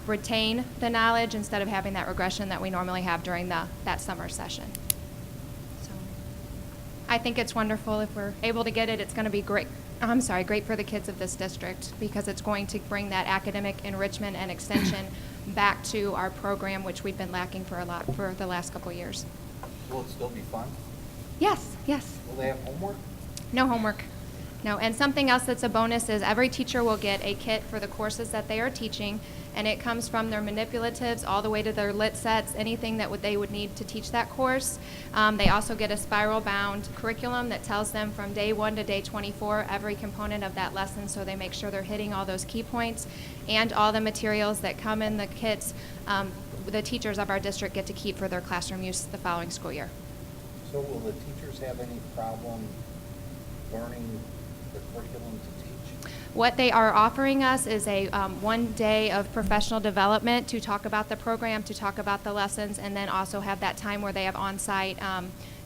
retain the knowledge instead of having that regression that we normally have during that summer session. So I think it's wonderful. If we're able to get it, it's going to be great. Great for the kids of this district because it's going to bring that academic enrichment and extension back to our program, which we've been lacking for the last couple of years. Will it still be fun? Yes, yes. Will they have homework? No homework. No, and something else that's a bonus is every teacher will get a kit for the courses that they are teaching, and it comes from their manipulatives all the way to their lit sets, anything that they would need to teach that course. They also get a spiral-bound curriculum that tells them from day 1 to day 24 every component of that lesson, so they make sure they're hitting all those key points, and all the materials that come in the kits, the teachers of our district get to keep for their classroom use the following school year. So will the teachers have any problem learning the curriculum to teach? What they are offering us is a 1 day of professional development to talk about the program, to talk about the lessons, and then also have that time where they have on-site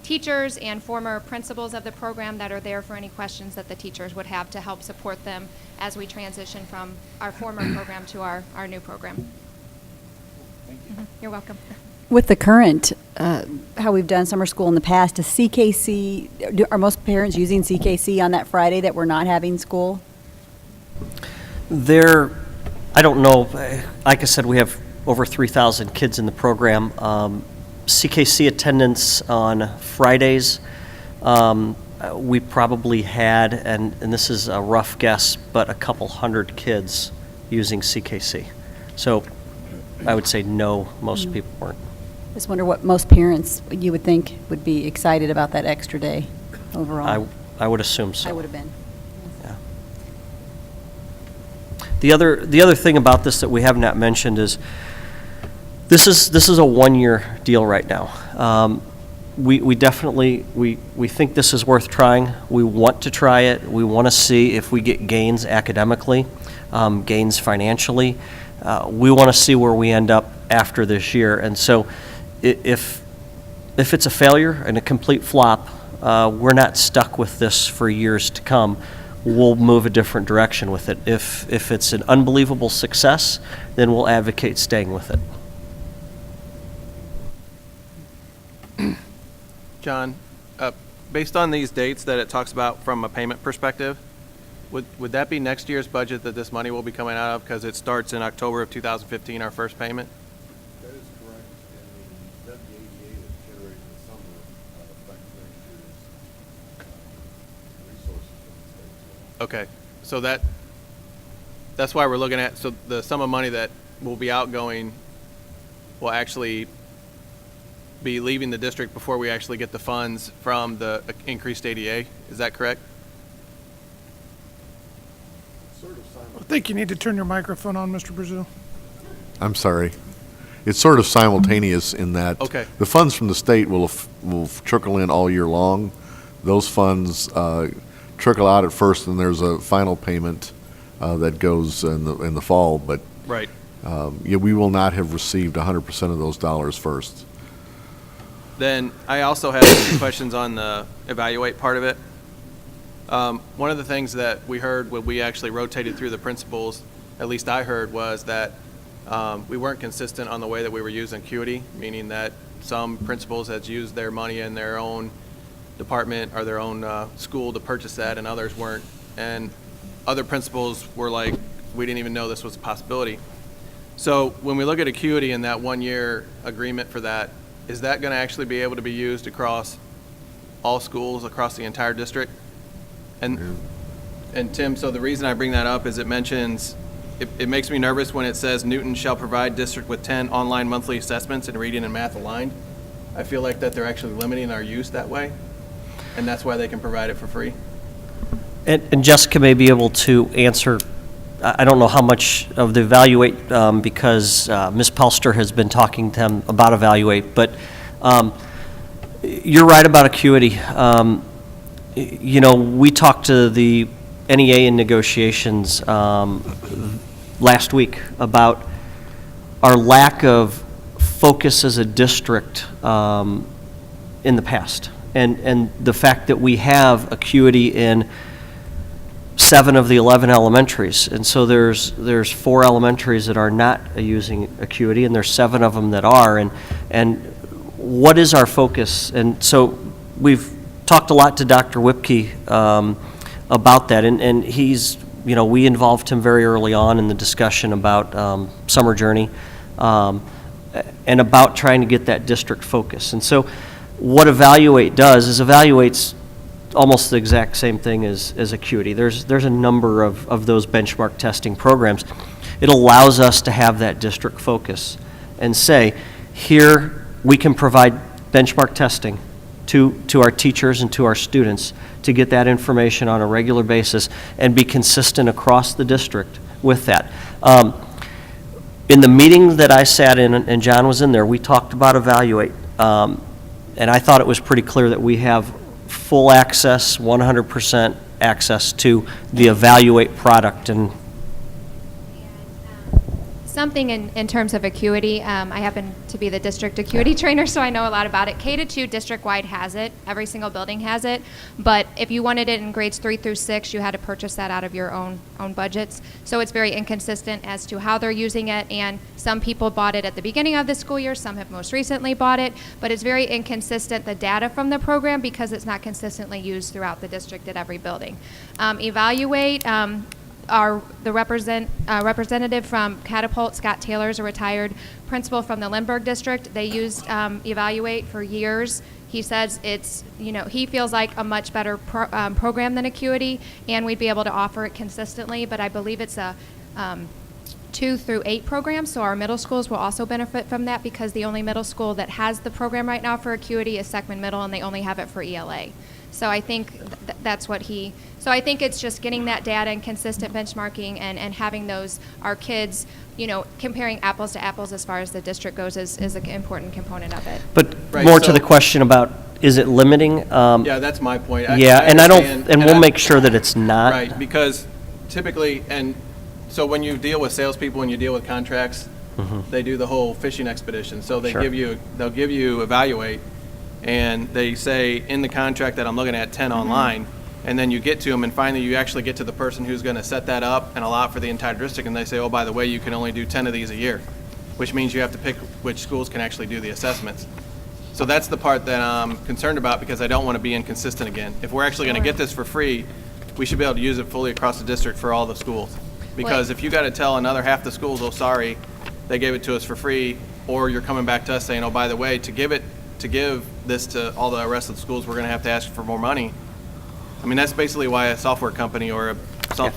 teachers and former principals of the program that are there for any questions that the teachers would have to help support them as we transition from our former program to our new program. Thank you. You're welcome. With the current, how we've done summer school in the past, does are most parents using CKC on that Friday that we're not having school? I don't know, like I said, we have over 3,000 kids in the program. CKC attendance on Fridays, we probably had, and this is a rough guess, but a couple hundred kids using CKC. So I would say no, most people weren't. Just wonder what most parents you would think would be excited about that extra day overall. I would assume so. I would have been. Yeah. The other thing about this that we have not mentioned is this is a 1-year deal right now. We definitely we think this is worth trying. We want to try it. We want to see if we get gains academically, gains financially. We want to see where we end up after this year. And so if it's a failure and a complete flop, we're not stuck with this for years to come. We'll move a different direction with it. If it's an unbelievable success, then we'll advocate staying with it. John, based on these dates that it talks about from a payment perspective, would that be next year's budget that this money will be coming out of because it starts in October of 2015, our first payment? That is correct, and the WADA that's generated in the summer affects next year's resources from the state as well. Okay, so that's why we're looking at, so the sum of money that will be outgoing will actually be leaving the district before we actually get the funds from the increased ADA. Is that correct? I think you need to turn your microphone on, Mr. Brazil. I'm sorry. It's sort of simultaneous in that Okay. the funds from the state will trickle in all year long. Those funds trickle out at first, and there's a final payment that goes in the fall. But Right. yeah, we will not have received 100% of those dollars first. Then I also have some questions on the evaluate part of it. One of the things that we heard when we actually rotated through the principals, at least I heard, was that we weren't consistent on the way that we were using Acuity, meaning that some principals had used their money in their own department or their own school to purchase that, and others weren't. And other principals were like, we didn't even know this was a possibility. So when we look at Acuity and that 1-year agreement for that, is that going to actually be able to be used across all schools across the entire district? And Tim, so the reason I bring that up is it mentions, it makes me nervous when it says Newton shall provide district with 10 online monthly assessments in reading and math aligned. I feel like that they're actually limiting our use that way, and that's why they can provide it for free. And Jessica may be able to answer, I don't know how much of the evaluate, because Ms. Pelster has been talking to them about evaluate, but you're right about Acuity. You know, we talked to the NEA in negotiations last week about our lack of focus as a district in the past, and the fact that we have Acuity in 7 of the 11 elementaries, and so there's 4 elementaries that are not using Acuity, and there's 7 of them that are, and what is our focus? And so we've talked a lot to Dr. Whipke about that, and he's, you know, we involved him very early on in the discussion about Summer Journey and about trying to get that district focus. And so what Evaluate does is Evaluate's almost the exact same thing as Acuity. There's a number of those benchmark testing programs. It allows us to have that district focus and say, here we can provide benchmark testing to our teachers and to our students to get that information on a regular basis and be consistent across the district with that. In the meeting that I sat in, and John was in there, we talked about Evaluate, and I thought it was pretty clear that we have full access, 100% access to the Evaluate product. And Something in terms of acuity, I happen to be the district acuity trainer, so I know a lot about it. K-2 district-wide has it. Every single building has it. But if you wanted it in grades 3 through 6, you had to purchase that out of your own budgets. So it's very inconsistent as to how they're using it, and some people bought it at the beginning of the school year, some have most recently bought it, but it's very inconsistent, the data from the program, because it's not consistently used throughout the district at every building. Evaluate, the representative from Catapult, Scott Taylor, is a retired principal from the Lindbergh district. They used Evaluate for years. He says it's, he feels like a much better program than Acuity, and we'd be able to offer it consistently, but I believe it's a 2 through 8 program, so our middle schools will also benefit from that, because the only middle school that has the program right now for Acuity is Seckman Middle, and they only have it for ELA. So I think that's what so I think it's just getting that data and consistent benchmarking and having our kids, comparing apples to apples as far as the district goes is an important component of it. But Right, more to so- the question about, is it limiting? Yeah, that's my point. Yeah, and I don't, understand, and we'll I- make sure that it's not. Right, because typically, and so when you deal with salespeople and you deal with contracts, they do the whole fishing expedition. So they Sure. they'll give you Evaluate, and they say in the contract that I'm looking at 10 online, and then you get to them, and finally you actually get to the person who's going to set that up and allow it for the entire district, and they say, oh, by the way, you can only do 10 of these a year, which means you have to pick which schools can actually do the assessments. So that's the part that I'm concerned about, because I don't want to be inconsistent again. If we're actually going to get this for free, we should be able to use it fully across the district for all the schools. Because if you got to tell another half the schools, oh, sorry, they gave it to us for free, or you're coming back to us saying, oh, by the way, to give this to all the rest of the schools, we're going to have to ask for more money. I mean, that's basically why a software company or a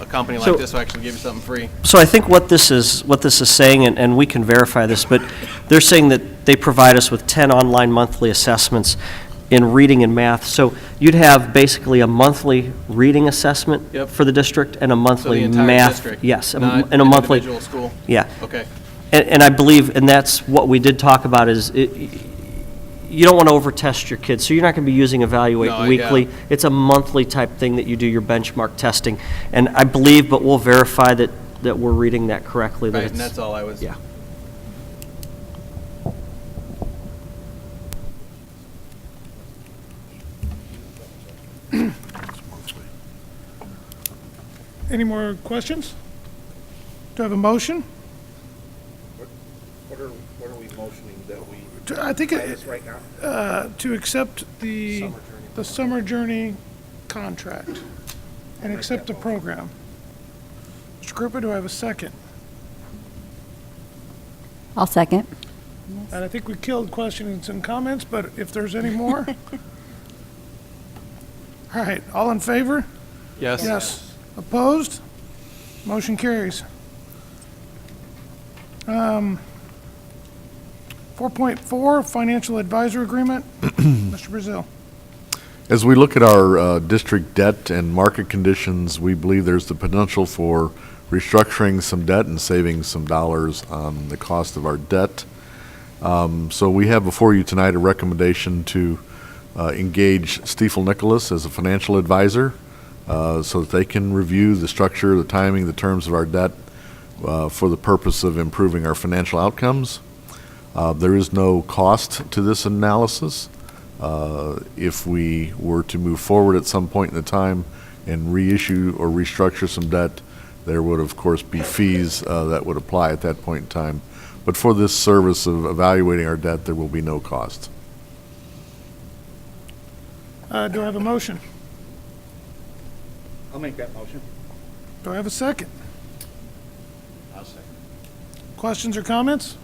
company like So- this will actually give you something free. So I think what this is saying, and we can verify this, but they're saying that they provide us with 10 online monthly assessments in reading and math. So you'd have basically a monthly reading assessment Yep. for the district and a So the monthly entire math. district? Yes, not and a monthly. individual school? Yeah. Okay. And I believe, and that's what we did talk about, is you don't want to over-test your kids, so you're not going to be using Evaluate No, weekly. yeah. It's a monthly type thing that you do your benchmark testing. And I believe, but we'll verify that we're reading that correctly. Right, and that's all I was. Yeah. Any more questions? Do I have a motion? What are we motioning that we, I think this right now? to accept the Summer Journey contract and accept the program. Mr. Krupa, do I have a second? I'll second. And I think we killed questions and comments, but if there's any more? All right, all in favor? Yes. Yes. Opposed? Motion carries. 4.4, Financial Advisor Agreement. Mr. Brazil. As we look at our district debt and market conditions, we believe there's the potential for restructuring some debt and saving some dollars on the cost of our debt. So we have before you tonight a recommendation to engage Stifel Nicholas as a financial advisor so that they can review the structure, the timing, the terms of our debt for the purpose of improving our financial outcomes. There is no cost to this analysis. If we were to move forward at some point in the time and reissue or restructure some debt, there would, of course, be fees that would apply at that point in time. But for this service of evaluating our debt, there will be no cost. Do I have a motion? I'll make that motion. Do I have a second? I'll second. Questions or comments?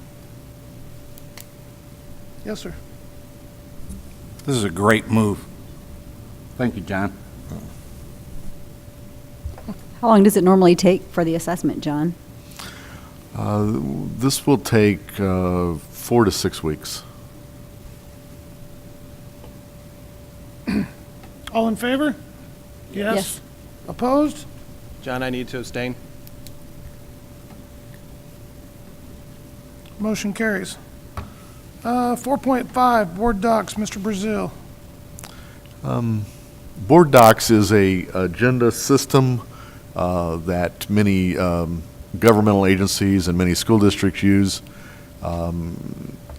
Yes, sir. This is a great move. Thank you, John. How long does it normally take for the assessment, John? This will take 4 to 6 weeks. All in favor? Yes. Opposed? John, I need to abstain. Motion carries. 4.5, Board Docs, Mr. Brazil. Board Docs is a agenda system that many governmental agencies and many school districts use.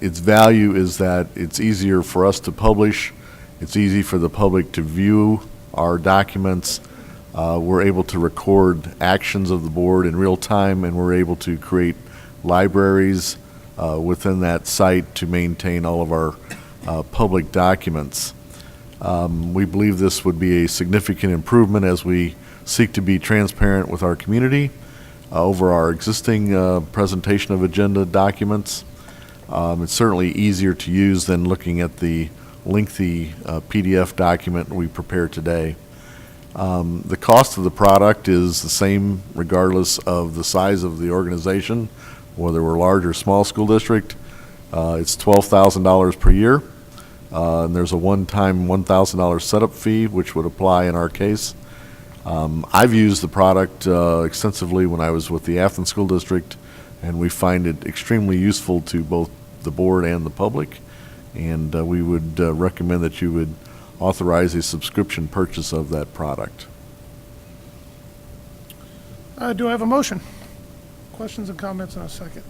Its value is that it's easier for us to publish. It's easy for the public to view our documents. We're able to record actions of the board in real time, and we're able to create libraries within that site to maintain all of our public documents. We believe this would be a significant improvement as we seek to be transparent with our community over our existing presentation of agenda documents. It's certainly easier to use than looking at the lengthy PDF document we prepare today. The cost of the product is the same regardless of the size of the organization, whether we're large or small school district. It's $12,000 per year. And there's a one-time $1,000 setup fee, which would apply in our case. I've used the product extensively when I was with the Athens School District, and we find it extremely useful to both the board and the public. And we would recommend that you would authorize a subscription purchase of that product. Do I have a motion? Questions and comments in a second.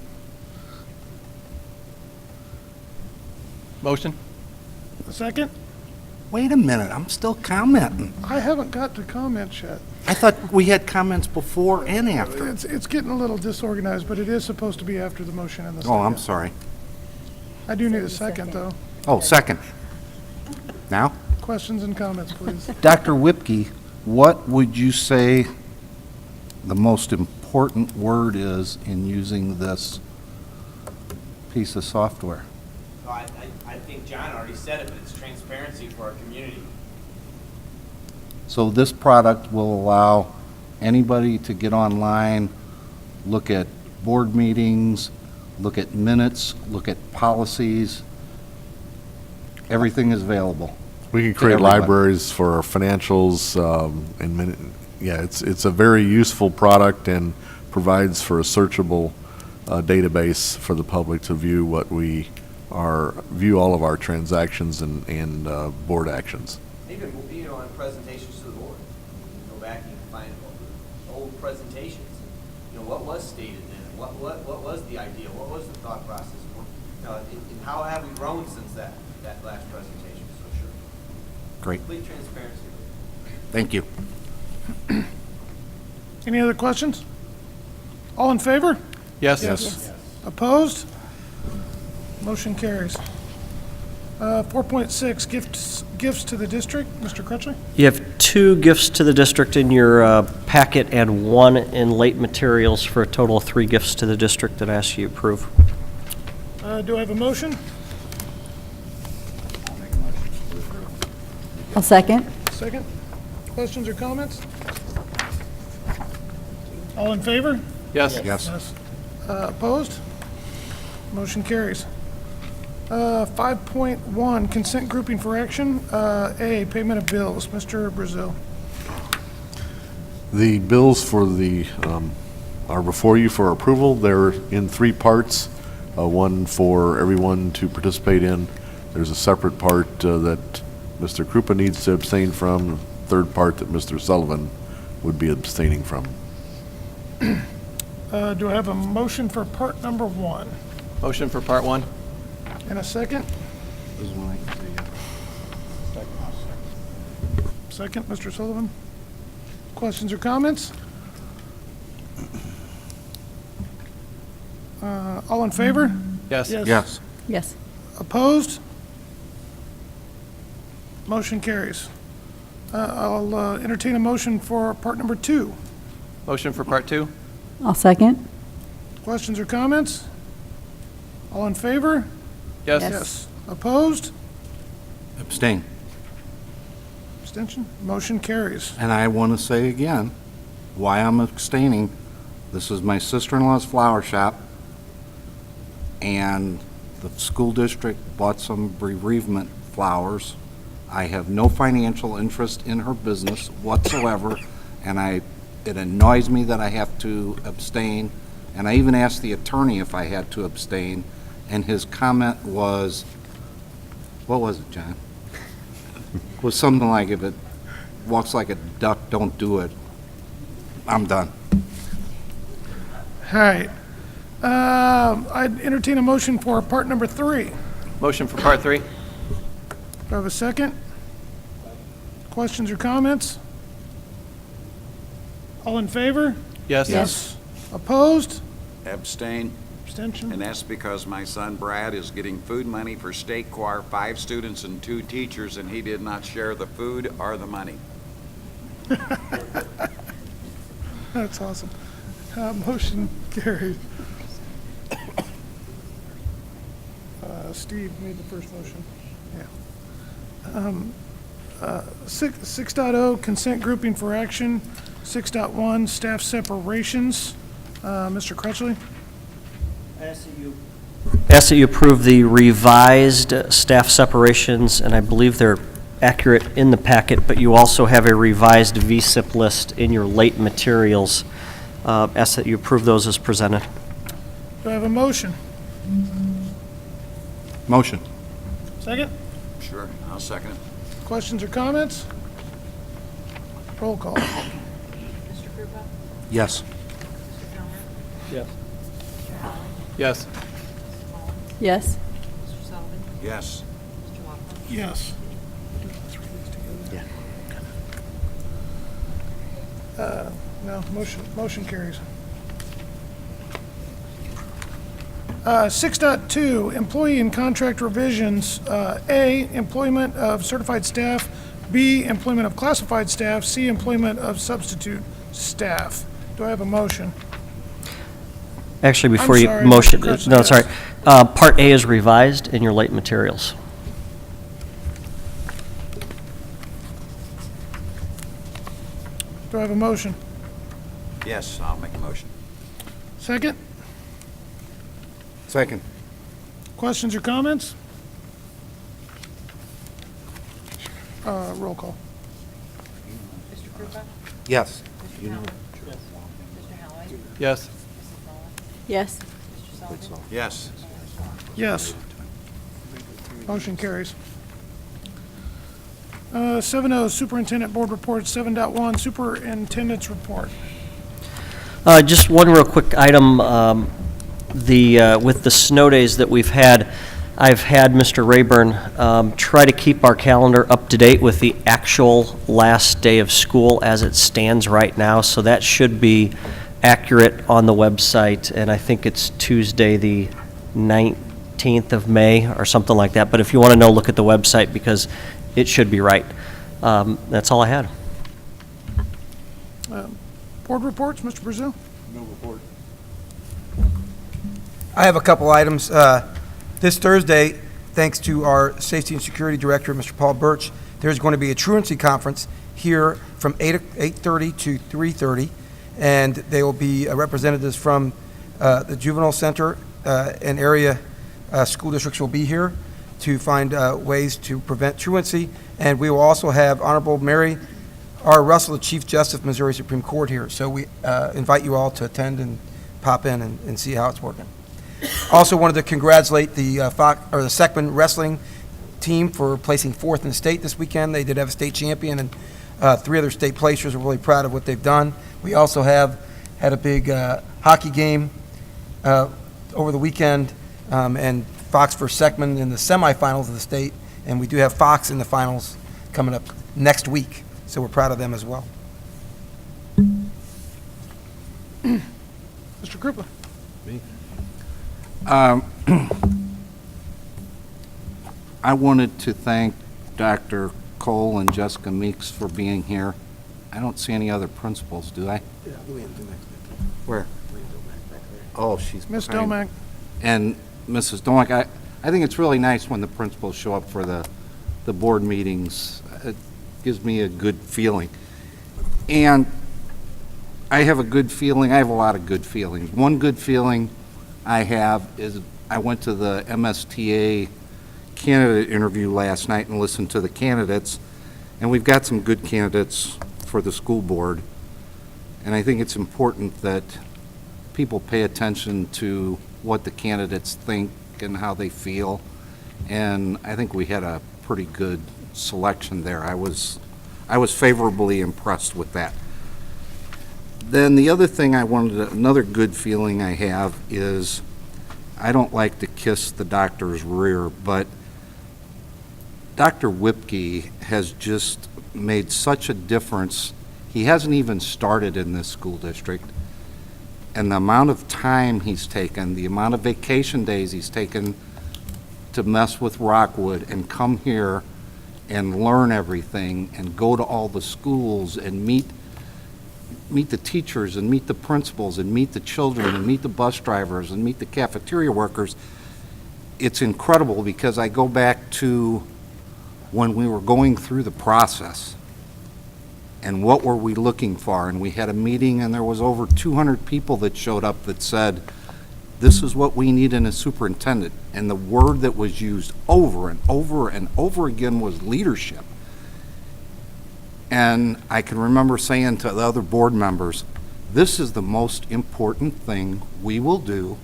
Motion? A second? Wait a minute, I'm still commenting. I haven't got to comments yet. I thought we had comments before and after. It's getting a little disorganized, but it is supposed to be after the motion and the second. Oh, I'm sorry. I do need a second, though. Oh, second. Now? Questions and comments, please. Dr. Whipke, what would you say the most important word is in using this piece of software? I think John already said it, but it's transparency for our community. So this product will allow anybody to get online, look at board meetings, look at minutes, look at policies. Everything is available. We can create everybody. libraries for our financials, it's a very useful product and provides for a searchable database for the public to view what we view all of our transactions and board actions. Even, on presentations to the board, you can go back and you can find old presentations. What was stated then? What was the idea? What was the thought process? And how have we grown since that last presentation? So sure. Great. Complete transparency. Thank you. Any other questions? All in favor? Yes. Opposed? Motion carries. 4.6, gifts to the district. Mr. Crutchley? You have 2 gifts to the district in your packet and 1 in late materials for a total of 3 gifts to the district that I ask you to approve. Do I have a motion? I'll second. Second. Questions or comments? All in favor? Yes. Yes. Opposed? Motion carries. 5.1, consent grouping for action. A, payment of bills. Mr. Brazil. The bills for are before you for approval. They're in 3 parts, one for everyone to participate in. There's a separate part that Mr. Krupa needs to abstain from, the third part that Mr. Sullivan would be abstaining from. Do I have a motion for part number 1? Motion for part 1? And a second? Second, Mr. Sullivan. Questions or comments? All in favor? Yes. Yes. Yes. Opposed? Motion carries. I'll entertain a motion for part number 2. Motion for part 2? I'll second. Questions or comments? All in favor? Yes. Yes. Opposed? Abstain. Abstention? Motion carries. And I want to say again, why I'm abstaining. This is my sister-in-law's flower shop, and the school district bought some bereavement flowers. I have no financial interest in her business whatsoever, and it annoys me that I have to abstain. And I even asked the attorney if I had to abstain, and his comment was, what was it, John? Was something like, if it walks like a duck, don't do it. I'm done. All right. I'd entertain a motion for part number 3. Motion for part 3? Do I have a second? Questions or comments? All in favor? Yes. Opposed? Abstain, Abstention? and that's because my son Brad is getting food money for state choir, 5 students and 2 teachers, and he did not share the food or the money. That's awesome. Motion carried. Steve made the first motion. Yeah. 6.0, consent grouping for action. 6.1, staff separations. Mr. Crutchley? Ask that you approve the revised staff separations, and I believe they're accurate in the packet, but you also have a revised VSIP list in your late materials. Ask that you approve those as presented. Do I have a motion? Motion. Second? Sure, I'll second it. Questions or comments? Roll call. Yes. Yes. Yes. Yes. Yes. No, motion carries. 6.2, employee and contract revisions. A, employment of certified staff. B, employment of classified staff. C, employment of substitute staff. Do I have a motion? Actually, before I'm you sorry, motion, Mr. Crutchley, no, it's all yes. right. Part A is revised in your late materials. Do I have a motion? Yes, I'll make a motion. Second? Second. Questions or comments? Roll call. Yes. Yes. Yes. Yes. Yes. Motion carries. 7.0, Superintendent Board Report. 7.1, Superintendent's Report. Just one real quick item. With the snow days that we've had, I've had Mr. Rayburn try to keep our calendar up to date with the actual last day of school as it stands right now. So that should be accurate on the website, and I think it's Tuesday, the 19th of May or something like that. But if you want to know, look at the website because it should be right. That's all I had. Board reports, Mr. Brazil? No report. I have a couple items. This Thursday, thanks to our Safety and Security Director, Mr. Paul Birch, there's going to be a truancy conference here from 8:30 to 3:30, and there will be representatives from the Juvenile Center and area school districts will be here to find ways to prevent truancy, and we will also have Honorable Mary R. Russell, the Chief Justice of Missouri Supreme Court here, so we invite you all to attend and pop in and see how it's working. Also wanted to congratulate the Seckman wrestling team for placing 4th in the state this weekend. They did have a state champion and 3 other state placers. We're really proud of what they've done. We also have had a big hockey game over the weekend, and Fox versus Seckman in the semifinals of the state, and we do have Fox in the finals coming up next week, so we're proud of them as well. Mr. Krupa? I wanted to thank Dr. Cole and Jessica Meeks for being here. I don't see any other principals, do I? Where? Oh, she's Ms. behind. Domack? And Mrs. Domack, I think it's really nice when the principals show up for the board meetings. It gives me a good feeling. And I have a good feeling, I have a lot of good feelings. One good feeling I have is I went to the MSTA candidate interview last night and listened to the candidates, and we've got some good candidates for the school board. And I think it's important that people pay attention to what the candidates think and how they feel. And I think we had a pretty good selection there. I was I was favorably impressed with that. Then the other thing another good feeling I have is, I don't like to kiss the doctor's rear, but Dr. Whipke has just made such a difference. He hasn't even started in this school district. And the amount of time he's taken, the amount of vacation days he's taken to mess with Rockwood and come here and learn everything and go to all the schools and meet the teachers and meet the principals and meet the children and meet the bus drivers and meet the cafeteria workers. It's incredible, because I go back to when we were going through the process and what were we looking for, and we had a meeting and there was over 200 people that showed up that said, this is what we need in a superintendent. And the word that was used over and over and over again was leadership. And I can remember saying to the other board members, this is the most important thing we will do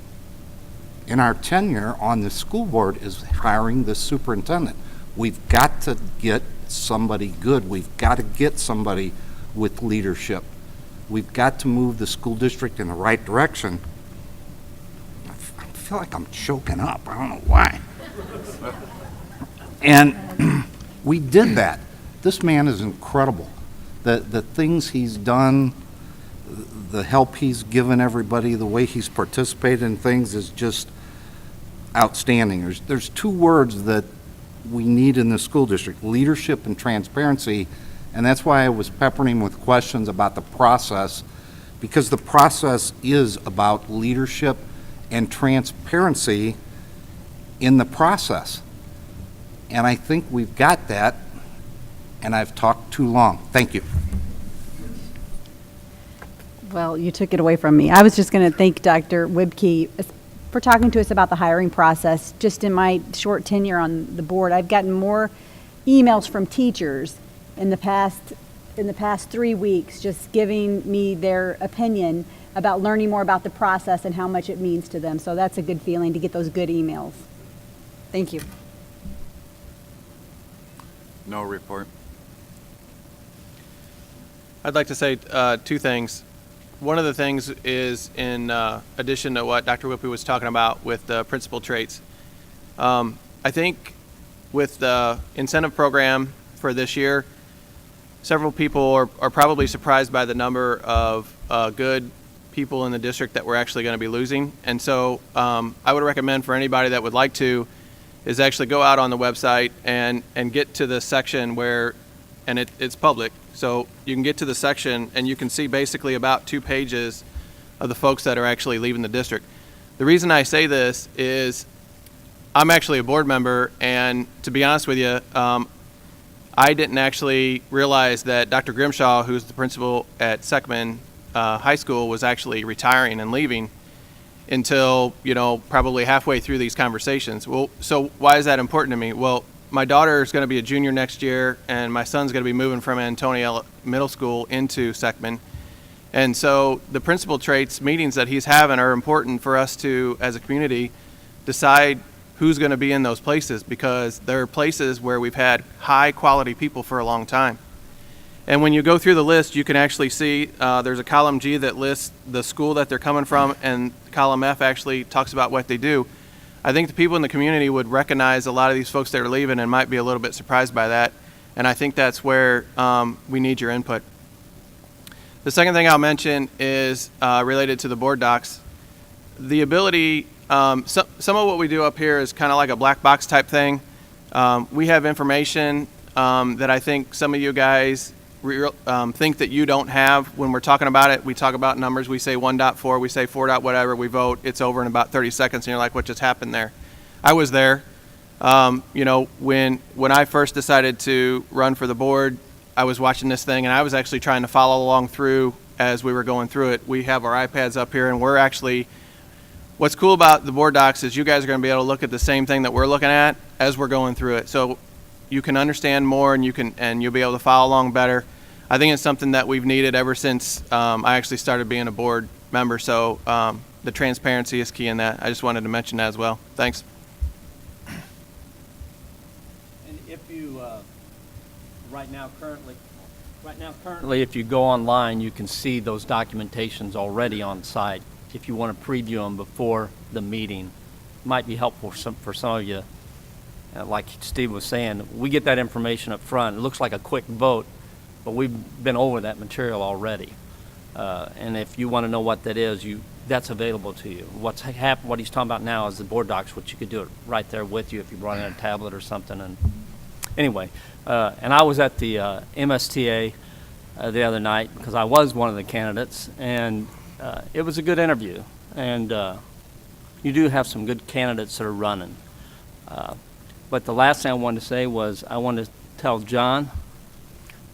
in our tenure on the school board, is hiring this superintendent. We've got to get somebody good. We've got to get somebody with leadership. We've got to move the school district in the right direction. I feel like I'm choking up. I don't know why. And we did that. This man is incredible. The things he's done, the help he's given everybody, the way he's participated in things is just outstanding. There's two words that we need in the school district: leadership and transparency. And that's why I was peppering him with questions about the process, because the process is about leadership and transparency in the process. And I think we've got that, and I've talked too long. Thank you. Well, you took it away from me. I was just going to thank Dr. Whipke for talking to us about the hiring process. Just in my short tenure on the board, I've gotten more emails from teachers in the past 3 weeks, just giving me their opinion about learning more about the process and how much it means to them. So that's a good feeling to get those good emails. Thank you. No report. I'd like to say two things. One of the things is, in addition to what Dr. Whippy was talking about with the principal traits, I think with the incentive program for this year, several people are probably surprised by the number of good people in the district that we're actually going to be losing. And so I would recommend for anybody that would like to is actually go out on the website and get to the section where, and it's public, so you can get to the section and you can see basically about 2 pages of the folks that are actually leaving the district. The reason I say this is I'm actually a board member, and to be honest with you, I didn't actually realize that Dr. Grimshaw, who's the principal at Seckman High School, was actually retiring and leaving until, probably halfway through these conversations. Well, so why is that important to me? Well, my daughter is going to be a junior next year, and my son's going to be moving from Antonia Middle School into Seckman. And so the principal traits meetings that he's having are important for us to, as a community, decide who's going to be in those places, because there are places where we've had high quality people for a long time. And when you go through the list, you can actually see there's a column G that lists the school that they're coming from, and column F actually talks about what they do. I think the people in the community would recognize a lot of these folks that are leaving and might be a little bit surprised by that. And I think that's where we need your input. The second thing I'll mention is related to the board docs. The ability, some of what we do up here is kind of like a black box type thing. We have information that I think some of you guys think that you don't have. When we're talking about it, we talk about numbers. We say 1.4, we say 4. Whatever, we vote. It's over in about 30 seconds, and you're like, what just happened there? I was there. When I first decided to run for the board, I was watching this thing, and I was actually trying to follow along through as we were going through it. We have our iPads up here, and we're actually, what's cool about the board docs is you guys are going to be able to look at the same thing that we're looking at as we're going through it. So you can understand more, and you'll be able to follow along better. I think it's something that we've needed ever since I actually started being a board member. So the transparency is key in that. I just wanted to mention that as well. Thanks. And if you, right now, currently, Right now, currently, if you go online, you can see those documentations already on site. If you want to preview them before the meeting, might be helpful for some of you. Like Steve was saying, we get that information up front. It looks like a quick vote, but we've been over that material already. And if you want to know what that is, that's available to you. What he's talking about now is the board docs, which you could do it right there with you if you brought in a tablet or something. And anyway, and I was at the MSTA the other night because I was one of the candidates, and it was a good interview. And you do have some good candidates that are running. But the last thing I wanted to say was I wanted to tell John,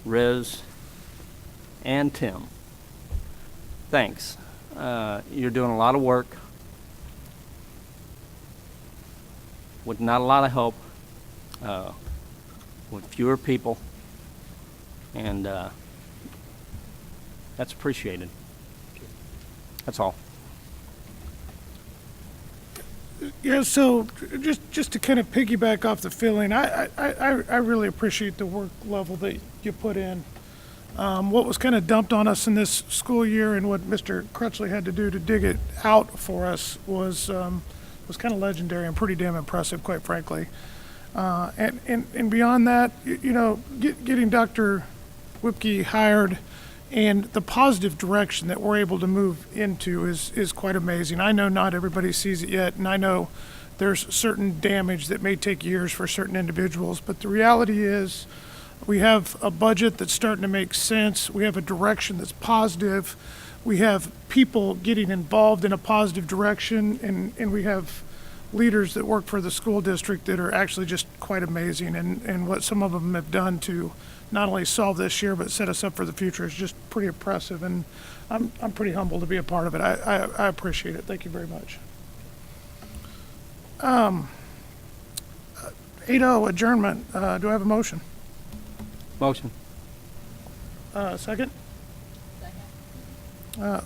Riz, and Tim, thanks. You're doing a lot of work with not a lot of help, with fewer people, and that's appreciated. That's all. Yeah, so just to kind of piggyback off the feeling, I really appreciate the work level that you put in. What was kind of dumped on us in this school year and what Mr. Crutchley had to do to dig it out for us was kind of legendary and pretty damn impressive, quite frankly. And beyond that, getting Dr. Whipke hired and the positive direction that we're able to move into is quite amazing. I know not everybody sees it yet, and I know there's certain damage that may take years for certain individuals, but the reality is we have a budget that's starting to make sense. We have a direction that's positive. We have people getting involved in a positive direction, and we have leaders that work for the school district that are actually just quite amazing, and what some of them have done to not only solve this year but set us up for the future is just pretty impressive, and I'm pretty humbled to be a part of it. I appreciate it. Thank you very much. 8-0 adjournment. Do I have a motion? Motion. Second?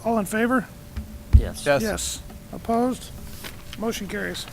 All in favor? Yes. Yes. Opposed? Motion carries.